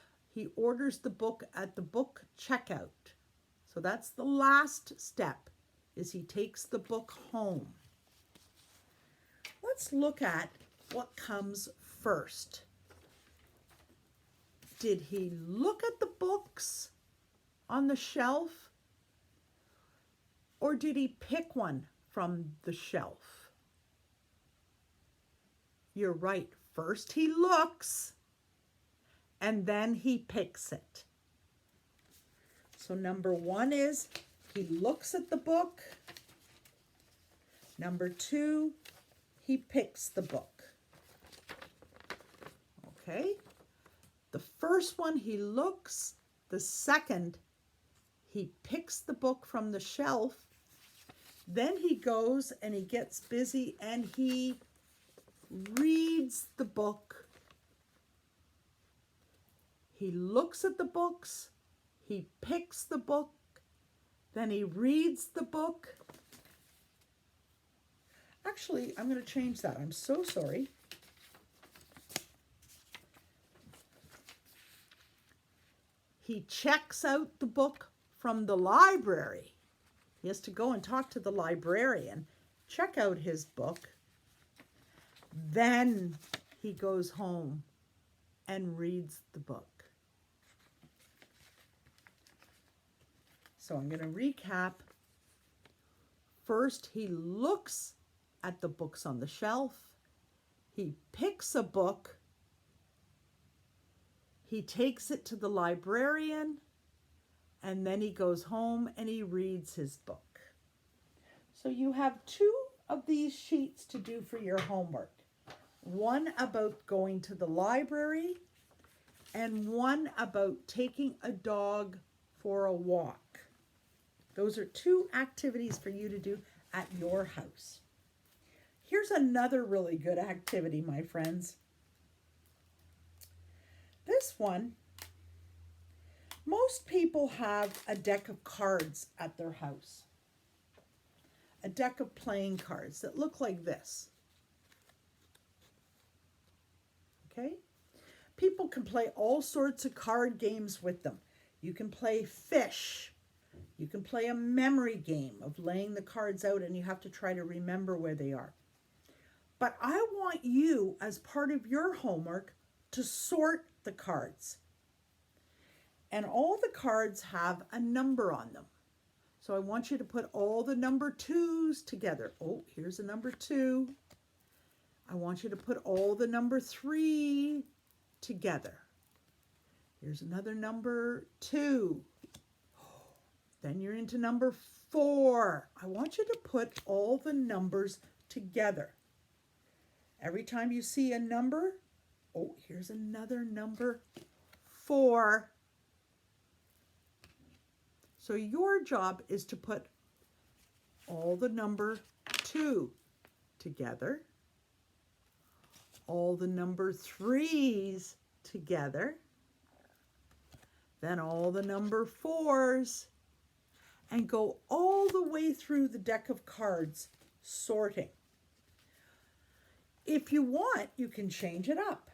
orders the book at the book checkout. So that's the last step, is he takes the book home. Let's look at what comes first. Did he look at the books on the shelf, or did he pick one from the shelf? You're right. First he looks, and then he picks it. So number 1 is he looks at the book. Number 2, he picks the book. Okay? The first one, he looks. The second, he picks the book from the shelf. Then he goes and he gets busy and he reads the book. He looks at the books. He picks the book. Then he reads the book. Actually, I'm going to change that. I'm so sorry. He checks out the book from the library. He has to go and talk to the librarian, check out his book. Then he goes home and reads the book. So I'm going to recap. First, he looks at the books on the shelf. He picks a book. He takes it to the librarian, and then he goes home and he reads his book. So you have 2 of these sheets to do for your homework. One about going to the library and one about taking a dog for a walk. Those are 2 activities for you to do at your house. Here's another really good activity, my friends. This one, most people have a deck of cards at their house. A deck of playing cards that look like this. Okay? People can play all sorts of card games with them. You can play fish. You can play a memory game of laying the cards out and you have to try to remember where they are. But I want you, as part of your homework, to sort the cards. And all the cards have a number on them. So I want you to put all the number 2s together. Oh, here's a number 2. I want you to put all the number 3 together. Here's another number 2. Then you're into number 4. I want you to put all the numbers together. Every time you see a number, oh, here's another number 4. So your job is to put all the number 2 together, all the number 3s together, then all the number 4s, and go all the way through the deck of cards, sorting. If you want, you can change it up.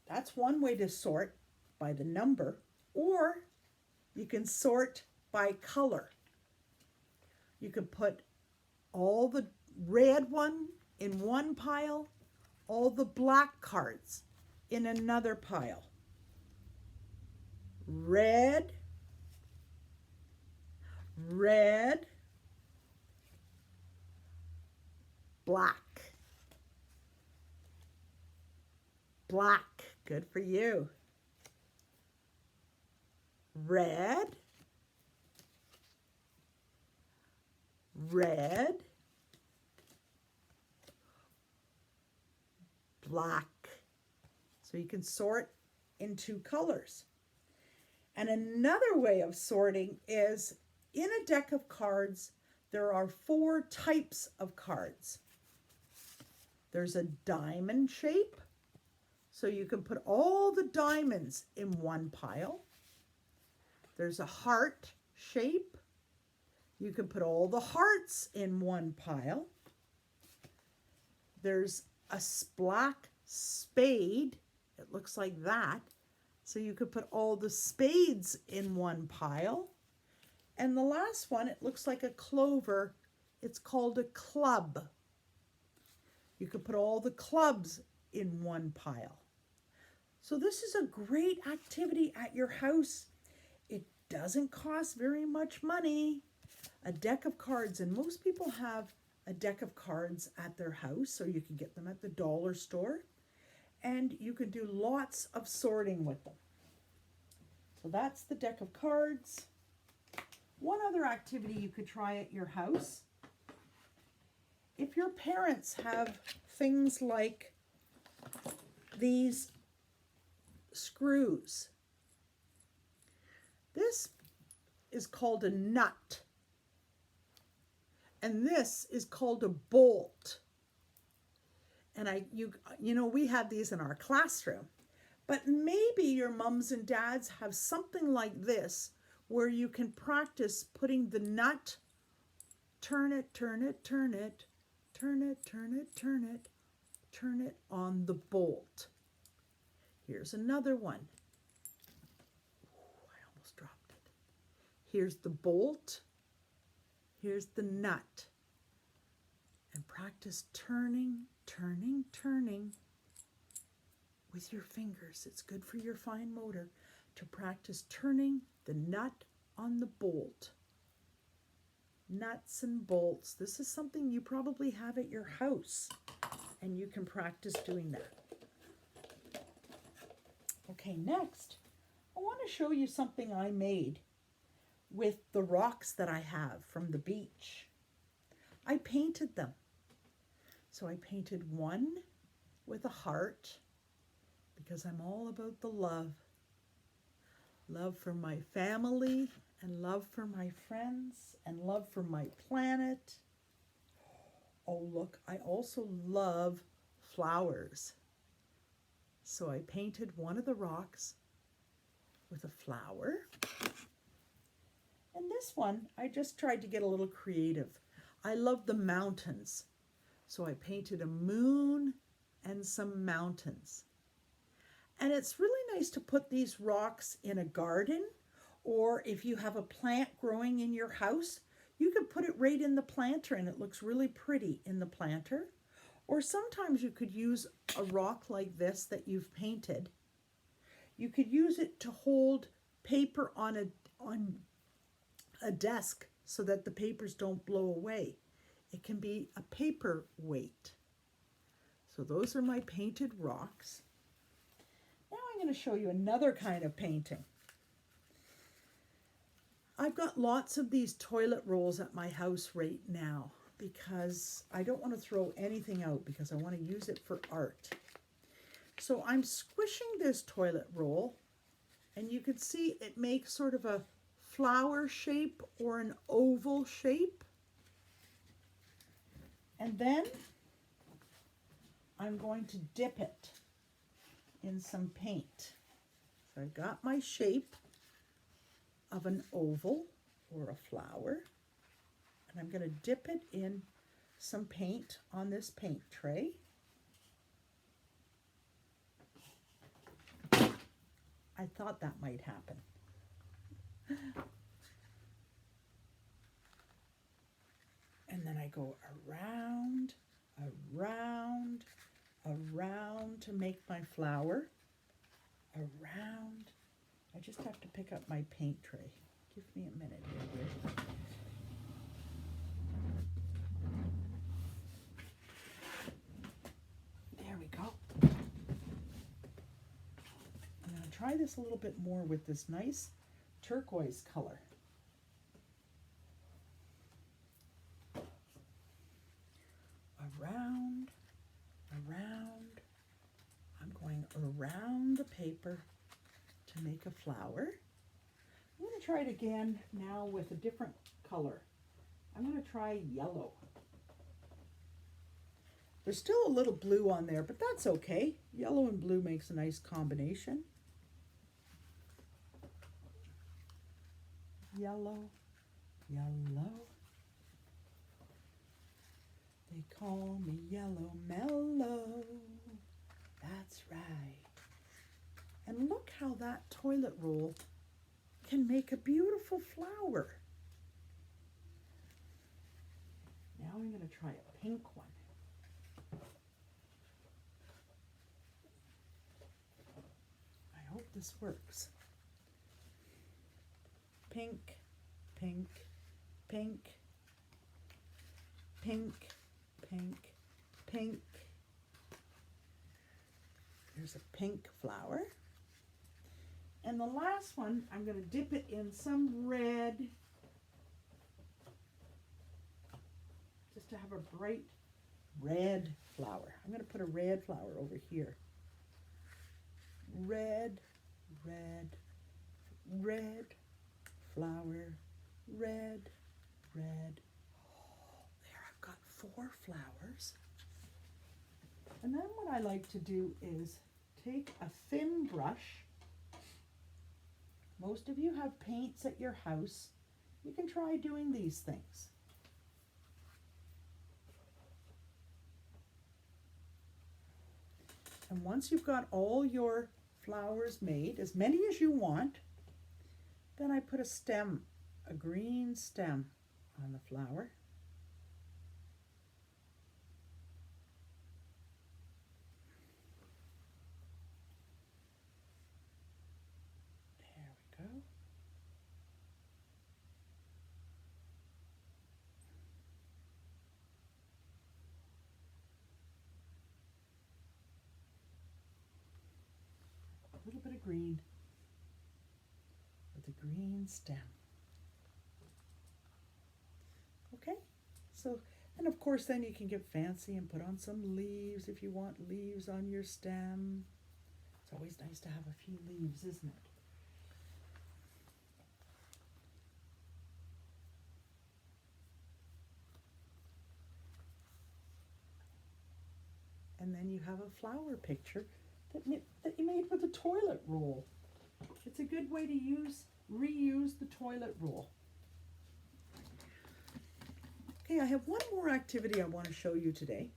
That's one way to sort, by the number, or you can sort by color. You can put all the red one in one pile, all the black cards in another pile. Red, red, black, black, good for you. Red, red, black. So you can sort in 2 colors. And another way of sorting is, in a deck of cards, there are 4 types of cards. There's a diamond shape, so you can put all the diamonds in one pile. There's a heart shape. You can put all the hearts in one pile. There's a black spade. It looks like that. So you could put all the spades in one pile. And the last one, it looks like a clover. It's called a club. You could put all the clubs in one pile. So this is a great activity at your house. It doesn't cost very much money. A deck of cards, and most people have a deck of cards at their house, so you can get them at the dollar store, and you can do lots of sorting with them. So that's the deck of cards. One other activity you could try at your house, if your parents have things like these screws, this is called a nut, and this is called a bolt. And you know, we have these in our classroom, but maybe your mums and dads have something like this where you can practice putting the nut, turn it, turn it, turn it, turn it, turn it, turn it, turn it on the bolt. Here's another one. Ooh, I almost dropped it. Here's the bolt. Here's the nut. And practice turning, turning, turning with your fingers. It's good for your fine motor to practice turning the nut on the bolt. Nuts and bolts. This is something you probably have at your house, and you can practice doing that. Okay, next, I want to show you something I made with the rocks that I have from the beach. I painted them. So I painted one with a heart because I'm all about the love. Love for my family and love for my friends and love for my planet. Oh, look, I also love flowers. So I painted one of the rocks with a flower. And this one, I just tried to get a little creative. I love the mountains. So I painted a moon and some mountains. And it's really nice to put these rocks in a garden, or if you have a plant growing in your house, you can put it right in the planter and it looks really pretty in the planter. Or sometimes you could use a rock like this that you've painted. You could use it to hold paper on a desk so that the papers don't blow away. It can be a paper weight. So those are my painted rocks. Now I'm going to show you another kind of painting. I've got lots of these toilet rolls at my house right now because I don't want to throw anything out because I want to use it for art. So I'm squishing this toilet roll, and you can see it makes sort of a flower shape or an oval shape. And then I'm going to dip it in some paint. So I've got my shape of an oval or a flower, and I'm going to dip it in some paint on this paint tray. I thought that might happen. And then I go around, around, around to make my flower. Around. I just have to pick up my paint tray. Give me a minute here. There we go. I'm going to try this a little bit more with this nice turquoise color. Around, around. I'm going around the paper to make a flower. I'm going to try it again now with a different color. I'm going to try yellow. There's still a little blue on there, but that's okay. Yellow and blue makes a nice combination. Yellow, yellow. They call me Yellow Mellow. That's right. And look how that toilet roll can make a beautiful flower. Now I'm going to try a pink one. I hope this works. Pink, pink, pink, pink, pink, pink. There's a pink flower. And the last one, I'm going to dip it in some red to have a bright red flower. I'm going to put a red flower over here. Red, red, red flower, red, red. Oh, there, I've got 4 flowers. And then what I like to do is take a thin brush. Most of you have paints at your house. You can try doing these things. And once you've got all your flowers made, as many as you want, then I put a stem, a green stem on the flower. There we go. A little bit of green with a green stem. Okay, so, and of course then you can get fancy and put on some leaves if you want leaves on your stem. It's always nice to have a few leaves, isn't it? And then you have a flower picture that you made with a toilet roll. It's a good way to reuse the toilet roll. Okay, I have one more activity I want to show you today.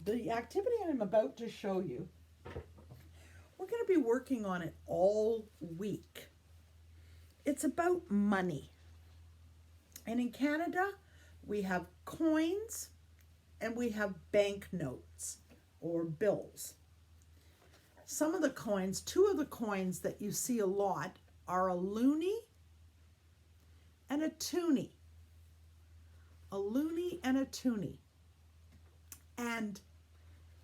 The activity I'm about to show you, we're going to be working on it all week. It's about money. And in Canada, we have coins and we have banknotes or bills. Some of the coins, 2 of the coins that you see a lot are a loonie and a toonie. A loonie and a toonie. And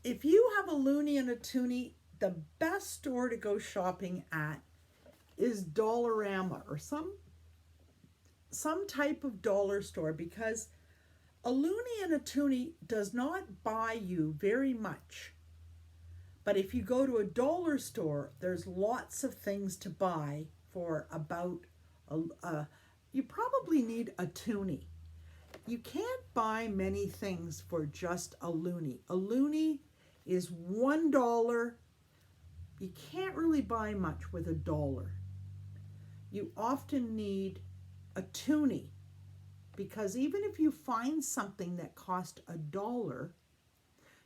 if you have a loonie and a toonie, the best store to go shopping at is Dollarama or some type of dollar store, because a loonie and a toonie does not buy you very much. But if you go to a dollar store, there's lots of things to buy for about, you probably need a toonie. You can't buy many things for just a loonie. A loonie is $1. You can't really buy much with $1. You often need a toonie, because even if you find something that cost $1,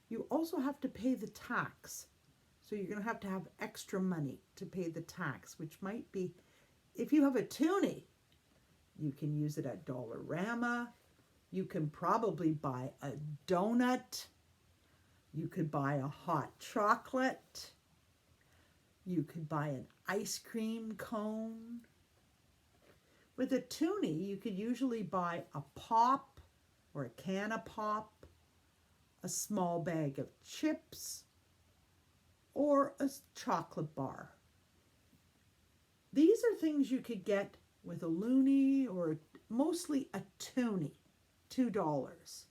you also have to pay the tax. So you're going to have extra money to pay the tax, which might be, if you have a toonie, you can use it at Dollarama. You can probably buy a donut. You could buy a hot chocolate. You could buy an ice cream cone. With a toonie, you could usually buy a pop or a can of pop, a small bag of chips, or a chocolate bar. These are things you could get with a loonie or mostly a toonie, $2.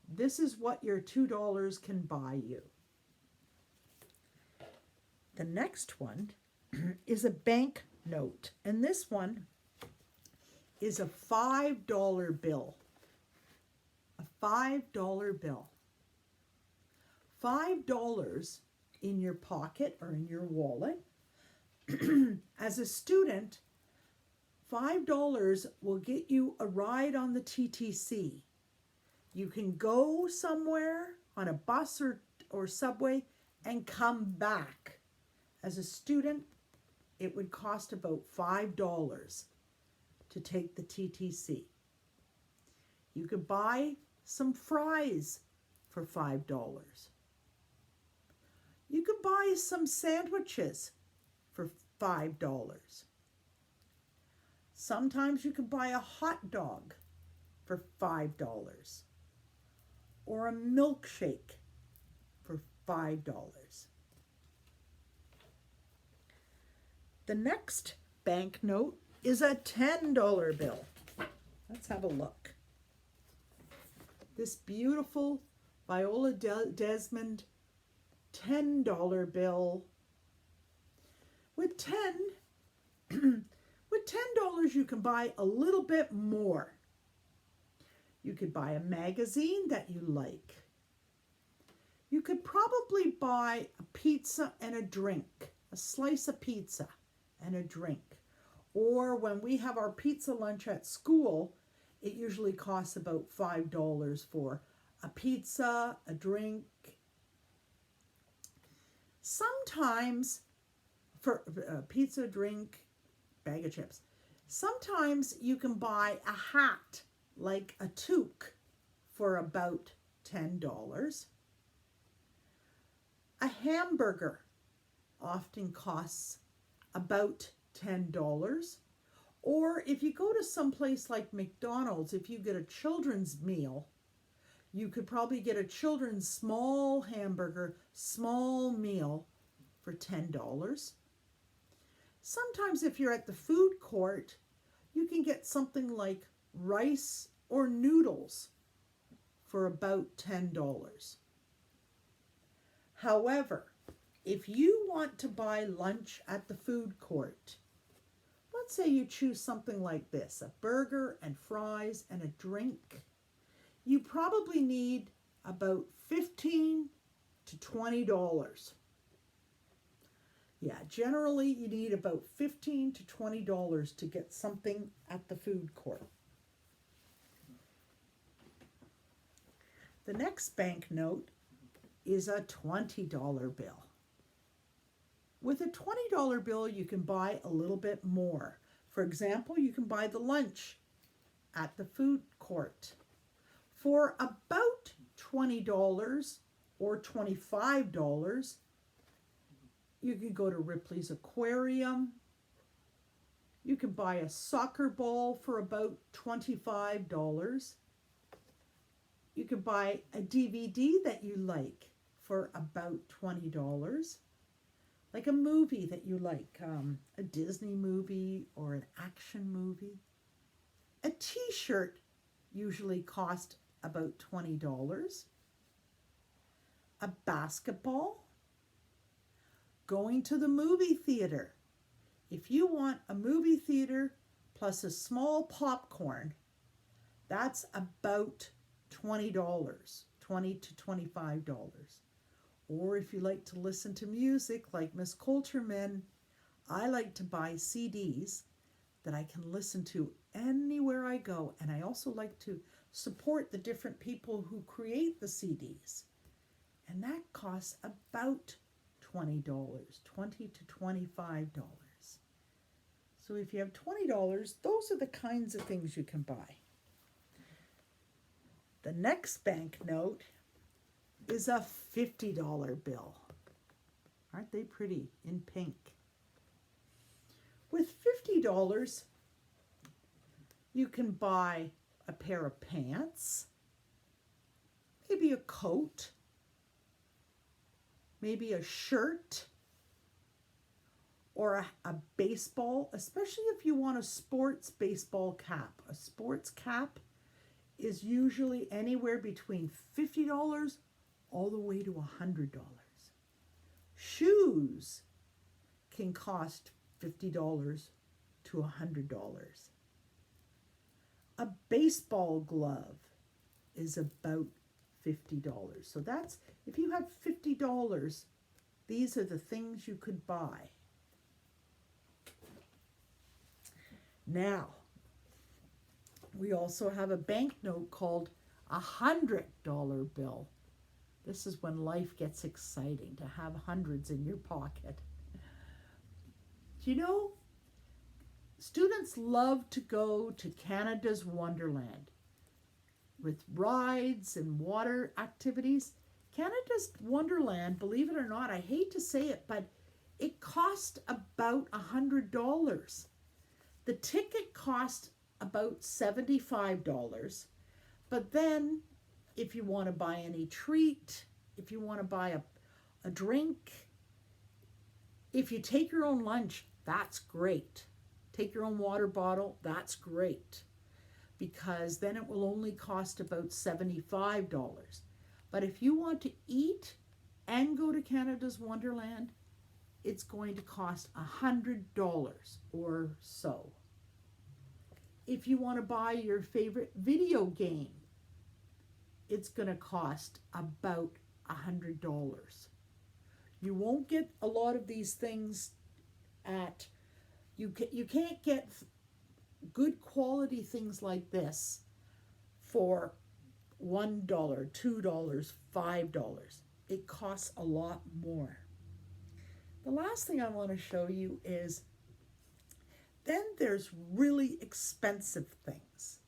This is what your $2 can buy you. The next one is a bank note, and this one is a $5 bill. A $5 bill. $5 in your pocket or in your wallet. As a student, $5 will get you a ride on the TTC. You can go somewhere on a bus or subway and come back. As a student, it would cost about $5 to take the TTC. You could buy some fries for $5. You could buy some sandwiches for $5. Sometimes you could buy a hot dog for $5 or a milkshake for $5. The next banknote is a $10 bill. Let's have a look. This beautiful Viola Desmond $10 bill. With $10 you can buy a little bit more. You could buy a magazine that you like. You could probably buy a pizza and a drink, a slice of pizza and a drink. Or when we have our pizza lunch at school, it usually costs about $5 for a pizza, a drink. Sometimes for a pizza, drink, bag of chips. Sometimes you can buy a hat like a toque for about $10. A hamburger often costs about $10. Or if you go to some place like McDonald's, if you get a children's meal, you could probably get a children's small hamburger, small meal for $10. Sometimes if you're at the food court, you can get something like rice or noodles for about $10. However, if you want to buy lunch at the food court, let's say you choose something like this, a burger and fries and a drink, you probably need about $15 to $20. Yeah, generally you need about $15 to $20 to get something at the food court. The next banknote is a $20 bill. With a $20 bill, you can buy a little bit more. For example, you can buy the lunch at the food court. For about $20 or $25, you can go to Ripley's Aquarium. You can buy a soccer ball for about $25. You can buy a DVD that you like for about $20. Like a movie that you like, a Disney movie or an action movie. A t-shirt usually costs about $20. A basketball. Going to the movie theater. If you want a movie theater plus a small popcorn, that's about $20, $20 to $25. Or if you like to listen to music like Miss Coulterman, I like to buy CDs that I can listen to anywhere I go. And I also like to support the different people who create the CDs. And that costs about $20, $20 to $25. So if you have $20, those are the kinds of things you can buy. The next banknote is a $50 bill. Aren't they pretty in pink? With $50, you can buy a pair of pants, maybe a coat, maybe a shirt, or a baseball, especially if you want a sports baseball cap. A sports cap is usually anywhere between $50 all the way to $100. Shoes can cost $50 to $100. A baseball glove is about $50. So that's, if you have $50, these are the things you could buy. Now, we also have a banknote called a $100 bill. This is when life gets exciting, to have hundreds in your pocket. Do you know, students love to go to Canada's Wonderland with rides and water activities. Canada's Wonderland, believe it or not, I hate to say it, but it cost about $100. The ticket cost about $75, but then if you want to buy any treat, if you want to buy a drink, if you take your own lunch, that's great. take your own water bottle, that's great, because then it will only cost about $75. But if you want to eat and go to Canada's Wonderland, it's going to cost $100 or so. If you want to buy your favorite video game, it's going to cost about $100. You won't get a lot of these things at, you can't get good quality things like this for $1, $2, $5. It costs a lot more. The last thing I want to show you is then there's really expensive things.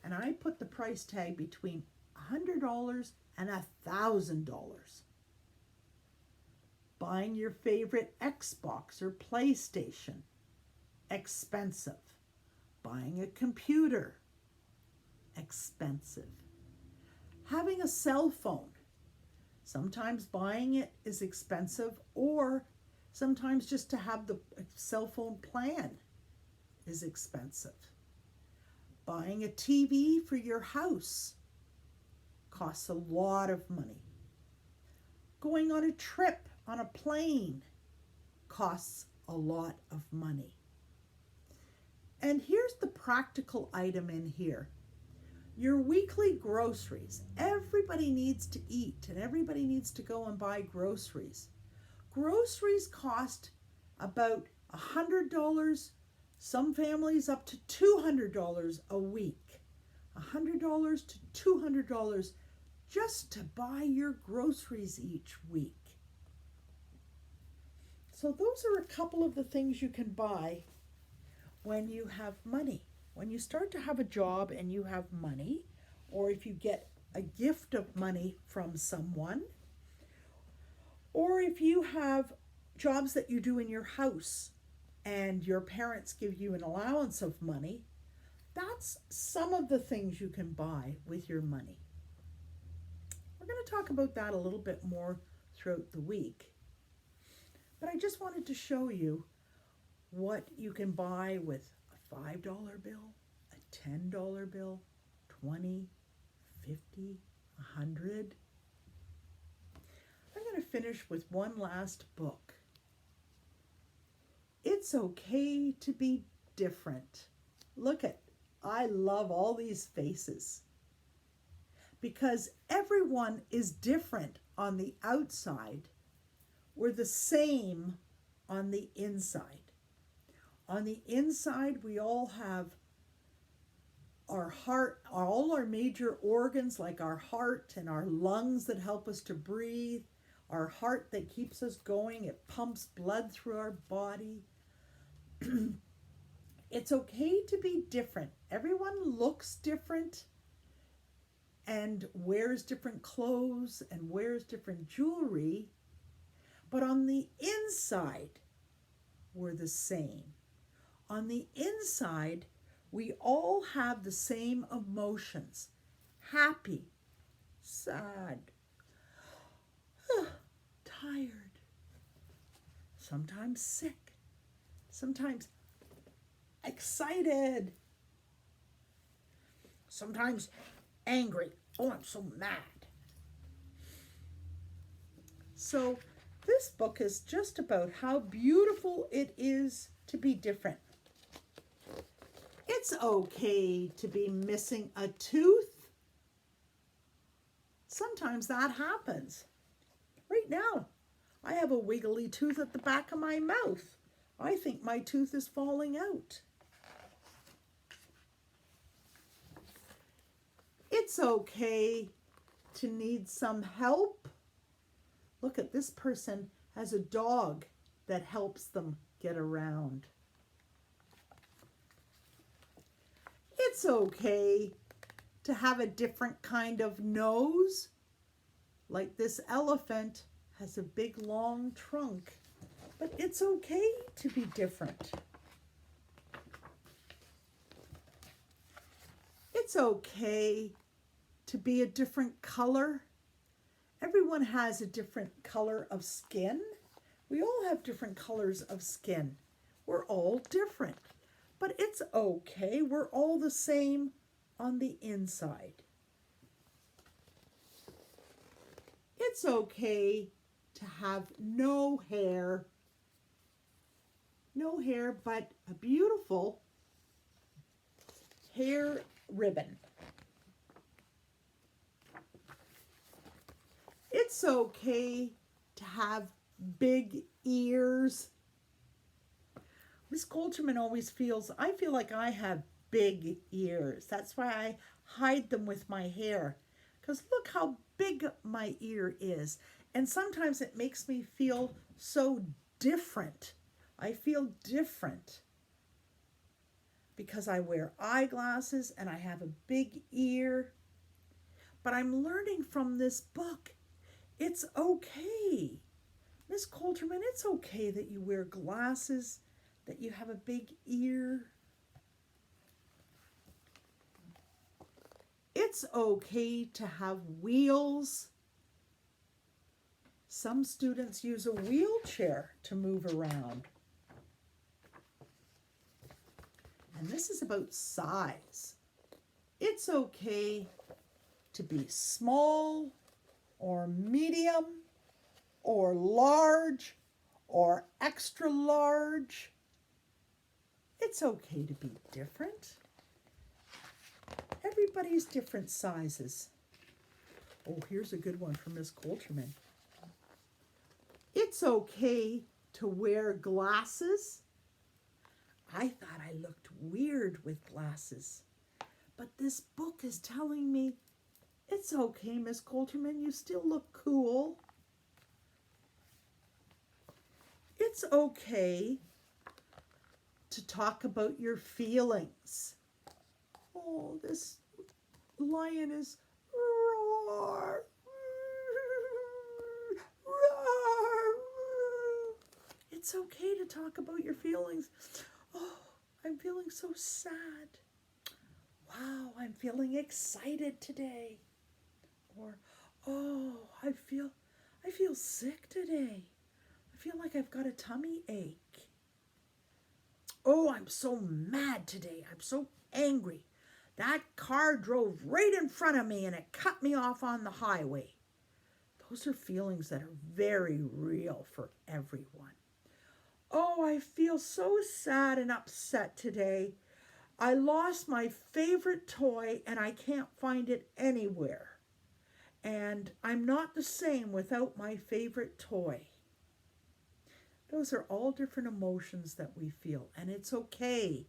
And I put the price tag between $100 and $1,000. Buying your favorite Xbox or PlayStation, expensive. Buying a computer, expensive. Having a cell phone, sometimes buying it is expensive, or sometimes just to have the cell phone plan is expensive. Buying a TV for your house costs a lot of money. Going on a trip on a plane costs a lot of money. And here's the practical item in here. Your weekly groceries. Everybody needs to eat and everybody needs to go and buy groceries. Groceries cost about $100, some families up to $200 a week. $100 to $200 just to buy your groceries each week. So those are a couple of the things you can buy when you have money. When you start to have a job and you have money, or if you get a gift of money from someone, or if you have jobs that you do in your house and your parents give you an allowance of money, that's some of the things you can buy with your money. We're going to talk about that a little bit more throughout the week. But I just wanted to show you what you can buy with a $5 bill, a $10 bill, 20, 50, 100. I'm going to finish with one last book. It's okay to be different. Look at, I love all these faces because everyone is different on the outside. We're the same on the inside. On the inside, we all have our heart, all our major organs like our heart and our lungs that help us to breathe, our heart that keeps us going, it pumps blood through our body. It's okay to be different. Everyone looks different and wears different clothes and wears different jewelry, but on the inside, we're the same. On the inside, we all have the same emotions. Happy, sad, tired, sometimes sick, sometimes excited, sometimes angry. Oh, I'm so mad. So this book is just about how beautiful it is to be different. It's okay to be missing a tooth. Sometimes that happens. Right now, I have a wiggly tooth at the back of my mouth. I think my tooth is falling out. It's okay to need some help. Look at this person has a dog that helps them get around. It's okay to have a different kind of nose. Like this elephant has a big long trunk, but it's okay to be different. It's okay to be a different color. Everyone has a different color of skin. We all have different colors of skin. We're all different. but it's okay. We're all the same on the inside. It's okay to have no hair. No hair, but a beautiful hair ribbon. It's okay to have big ears. Miss Coulterman always feels, I feel like I have big ears. That's why I hide them with my hair. Because look how big my ear is. And sometimes it makes me feel so different. I feel different because I wear eyeglasses and I have a big ear. But I'm learning from this book, it's okay. Miss Coulterman, it's okay that you wear glasses, that you have a big ear. It's okay to have wheels. Some students use a wheelchair to move around. And this is about size. It's okay to be small or medium or large or extra large. It's okay to be different. Everybody's different sizes. Oh, here's a good one from Miss Coulterman. It's okay to wear glasses. I thought I looked weird with glasses, but this book is telling me it's okay, Miss Coulterman, you still look cool. It's okay to talk about your feelings. Oh, this lion is roar, roar. It's okay to talk about your feelings. Oh, I'm feeling so sad. Wow, I'm feeling excited today. Or, oh, I feel sick today. I feel like I've got a tummy ache. Oh, I'm so mad today. I'm so angry. That car drove right in front of me and it cut me off on the highway. Those are feelings that are very real for everyone. Oh, I feel so sad and upset today. I lost my favorite toy and I can't find it anywhere. And I'm not the same without my favorite toy. Those are all different emotions that we feel, and it's okay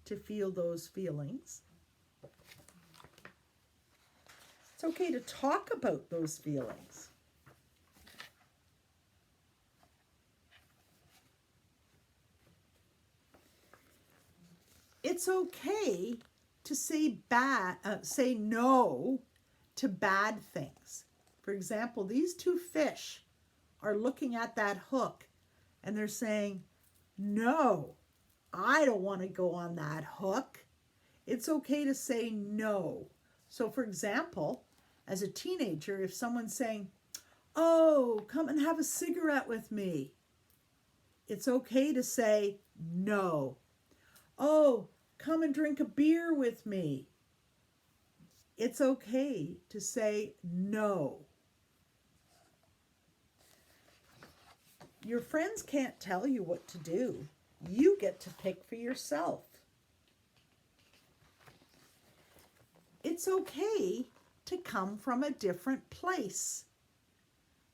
to feel those feelings. It's okay to talk about those feelings. It's okay to say no to bad things. For example, these two fish are looking at that hook and they're saying, no, I don't want to go on that hook. It's okay to say no. So for example, as a teenager, if someone's saying, oh, come and have a cigarette with me, it's okay to say no. Oh, come and drink a beer with me. It's okay to say no. Your friends can't tell you what to do. You get to pick for yourself. It's okay to come from a different place.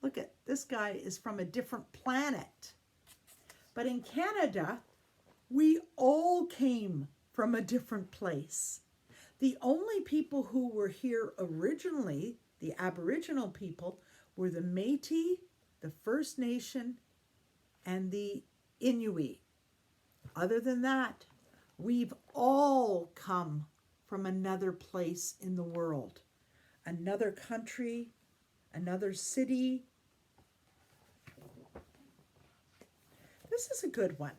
Look at this guy is from a different planet. But in Canada, we all came from a different place. The only people who were here originally, the Aboriginal people, were the Métis, the First Nation, and the Inuit. Other than that, we've all come from another place in the world, another country, another city. This is a good one.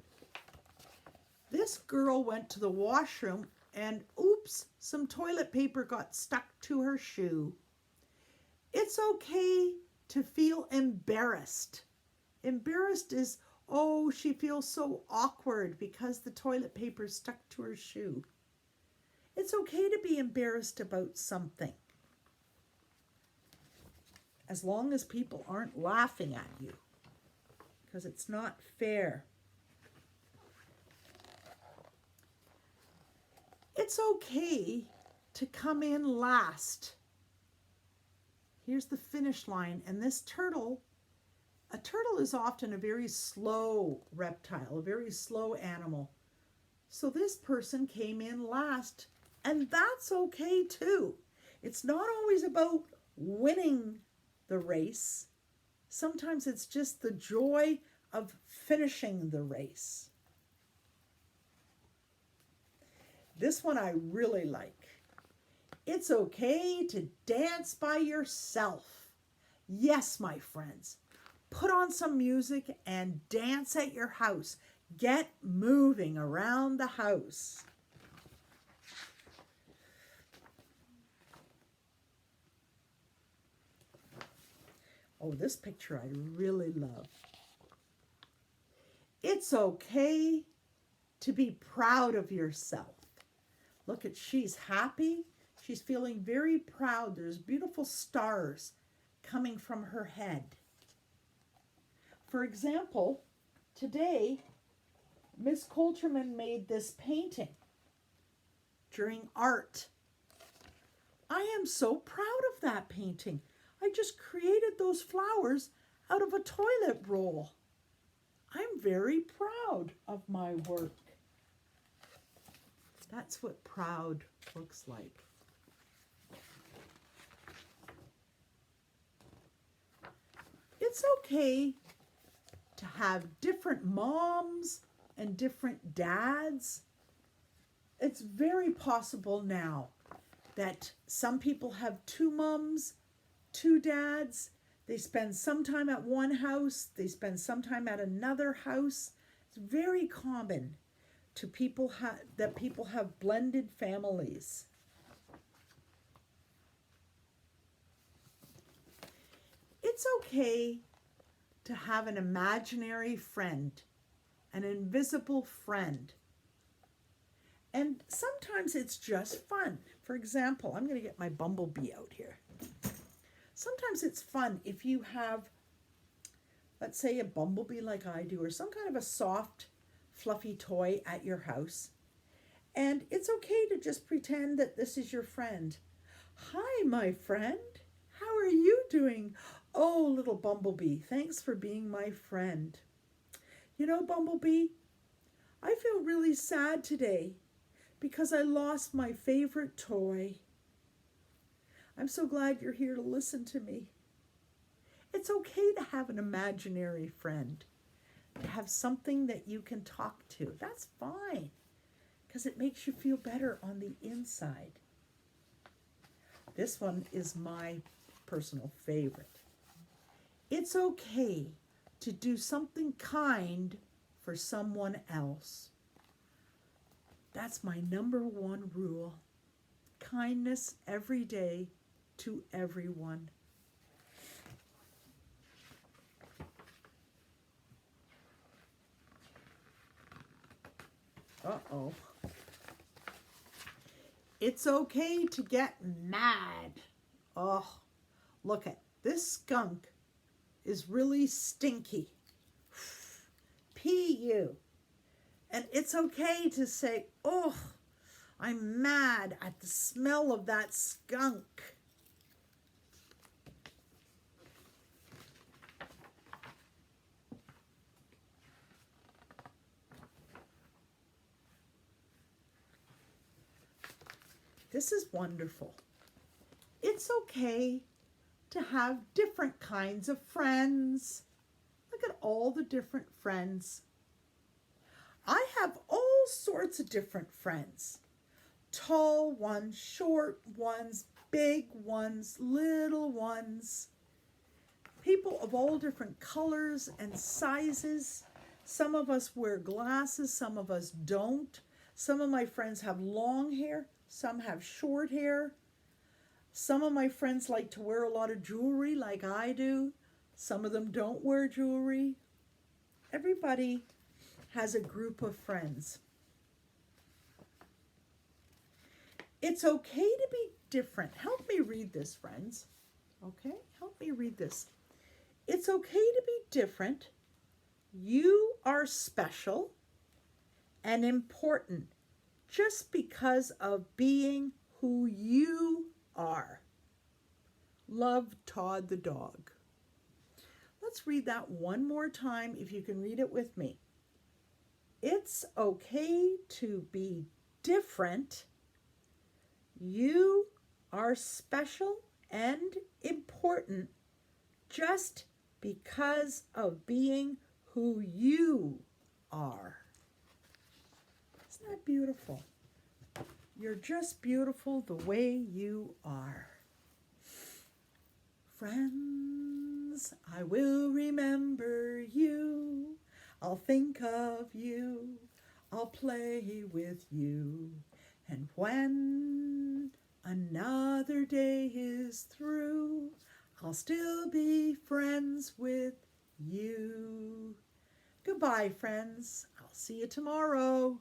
This girl went to the washroom and oops, some toilet paper got stuck to her shoe. It's okay to feel embarrassed. Embarrassed is Oh, she feels so awkward because the toilet paper stuck to her shoe. It's okay to be embarrassed about something, as long as people aren't laughing at you, because it's not fair. It's okay to come in last. Here's the finish line, and this turtle, a turtle is often a very slow reptile, a very slow animal. So this person came in last, and that's okay too. It's not always about winning the race. Sometimes it's just the joy of finishing the race. This one I really like. It's okay to dance by yourself. Yes, my friends, put on some music and dance at your house. Get moving around the house. Oh, this picture I really love. It's okay to be proud of yourself. Look at, she's happy. She's feeling very proud. There's beautiful stars coming from her head. For example, today, Miss Coulterman made this painting during art. I am so proud of that painting. I just created those flowers out of a toilet roll. I'm very proud of my work. That's what proud looks like. It's okay to have different moms and different dads. It's very possible now that some people have two moms, two dads. They spend some time at one house, they spend some time at another house. It's very common to that people have blended families. It's okay to have an imaginary friend, an invisible friend. And sometimes it's just fun. For example, I'm going to get my bumblebee out here. Sometimes it's fun if you have, let's say, a bumblebee like I do, or some kind of a soft, fluffy toy at your house. And it's okay to just pretend that this is your friend. Hi, my friend. How are you doing? Oh, little bumblebee, thanks for being my friend. You know, Bumblebee, I feel really sad today because I lost my favorite toy. I'm so glad you're here to listen to me. It's okay to have an imaginary friend, to have something that you can talk to. That's fine, because it makes you feel better on the inside. This one is my personal favorite. It's okay to do something kind for someone else. That's my #1 rule. Kindness every day to everyone. Uh-oh. It's okay to get mad. Oh, look at this skunk is really stinky. P.U. And it's okay to say, oh, I'm mad at the smell of that skunk. This is wonderful. It's okay to have different kinds of friends. Look at all the different friends. I have all sorts of different friends. Tall ones, short ones, big ones, little ones. People of all different colors and sizes. Some of us wear glasses, some of us don't. Some of my friends have long hair, some have short hair. Some of my friends like to wear a lot of jewelry like I do. Some of them don't wear jewelry. Everybody has a group of friends. It's okay to be different. Help me read this, friends. Okay? Help me read this. It's okay to be different. You are special and important just because of being who you are. Love, Todd the dog. Let's read that one more time if you can read it with me. It's okay to be different. You are special and important just because of being who you are. Isn't that beautiful? You're just beautiful the way you are. Friends, I will remember you. I'll think of you. I'll play with you. And when another day is through, I'll still be friends with you. Goodbye, friends. I'll see you tomorrow.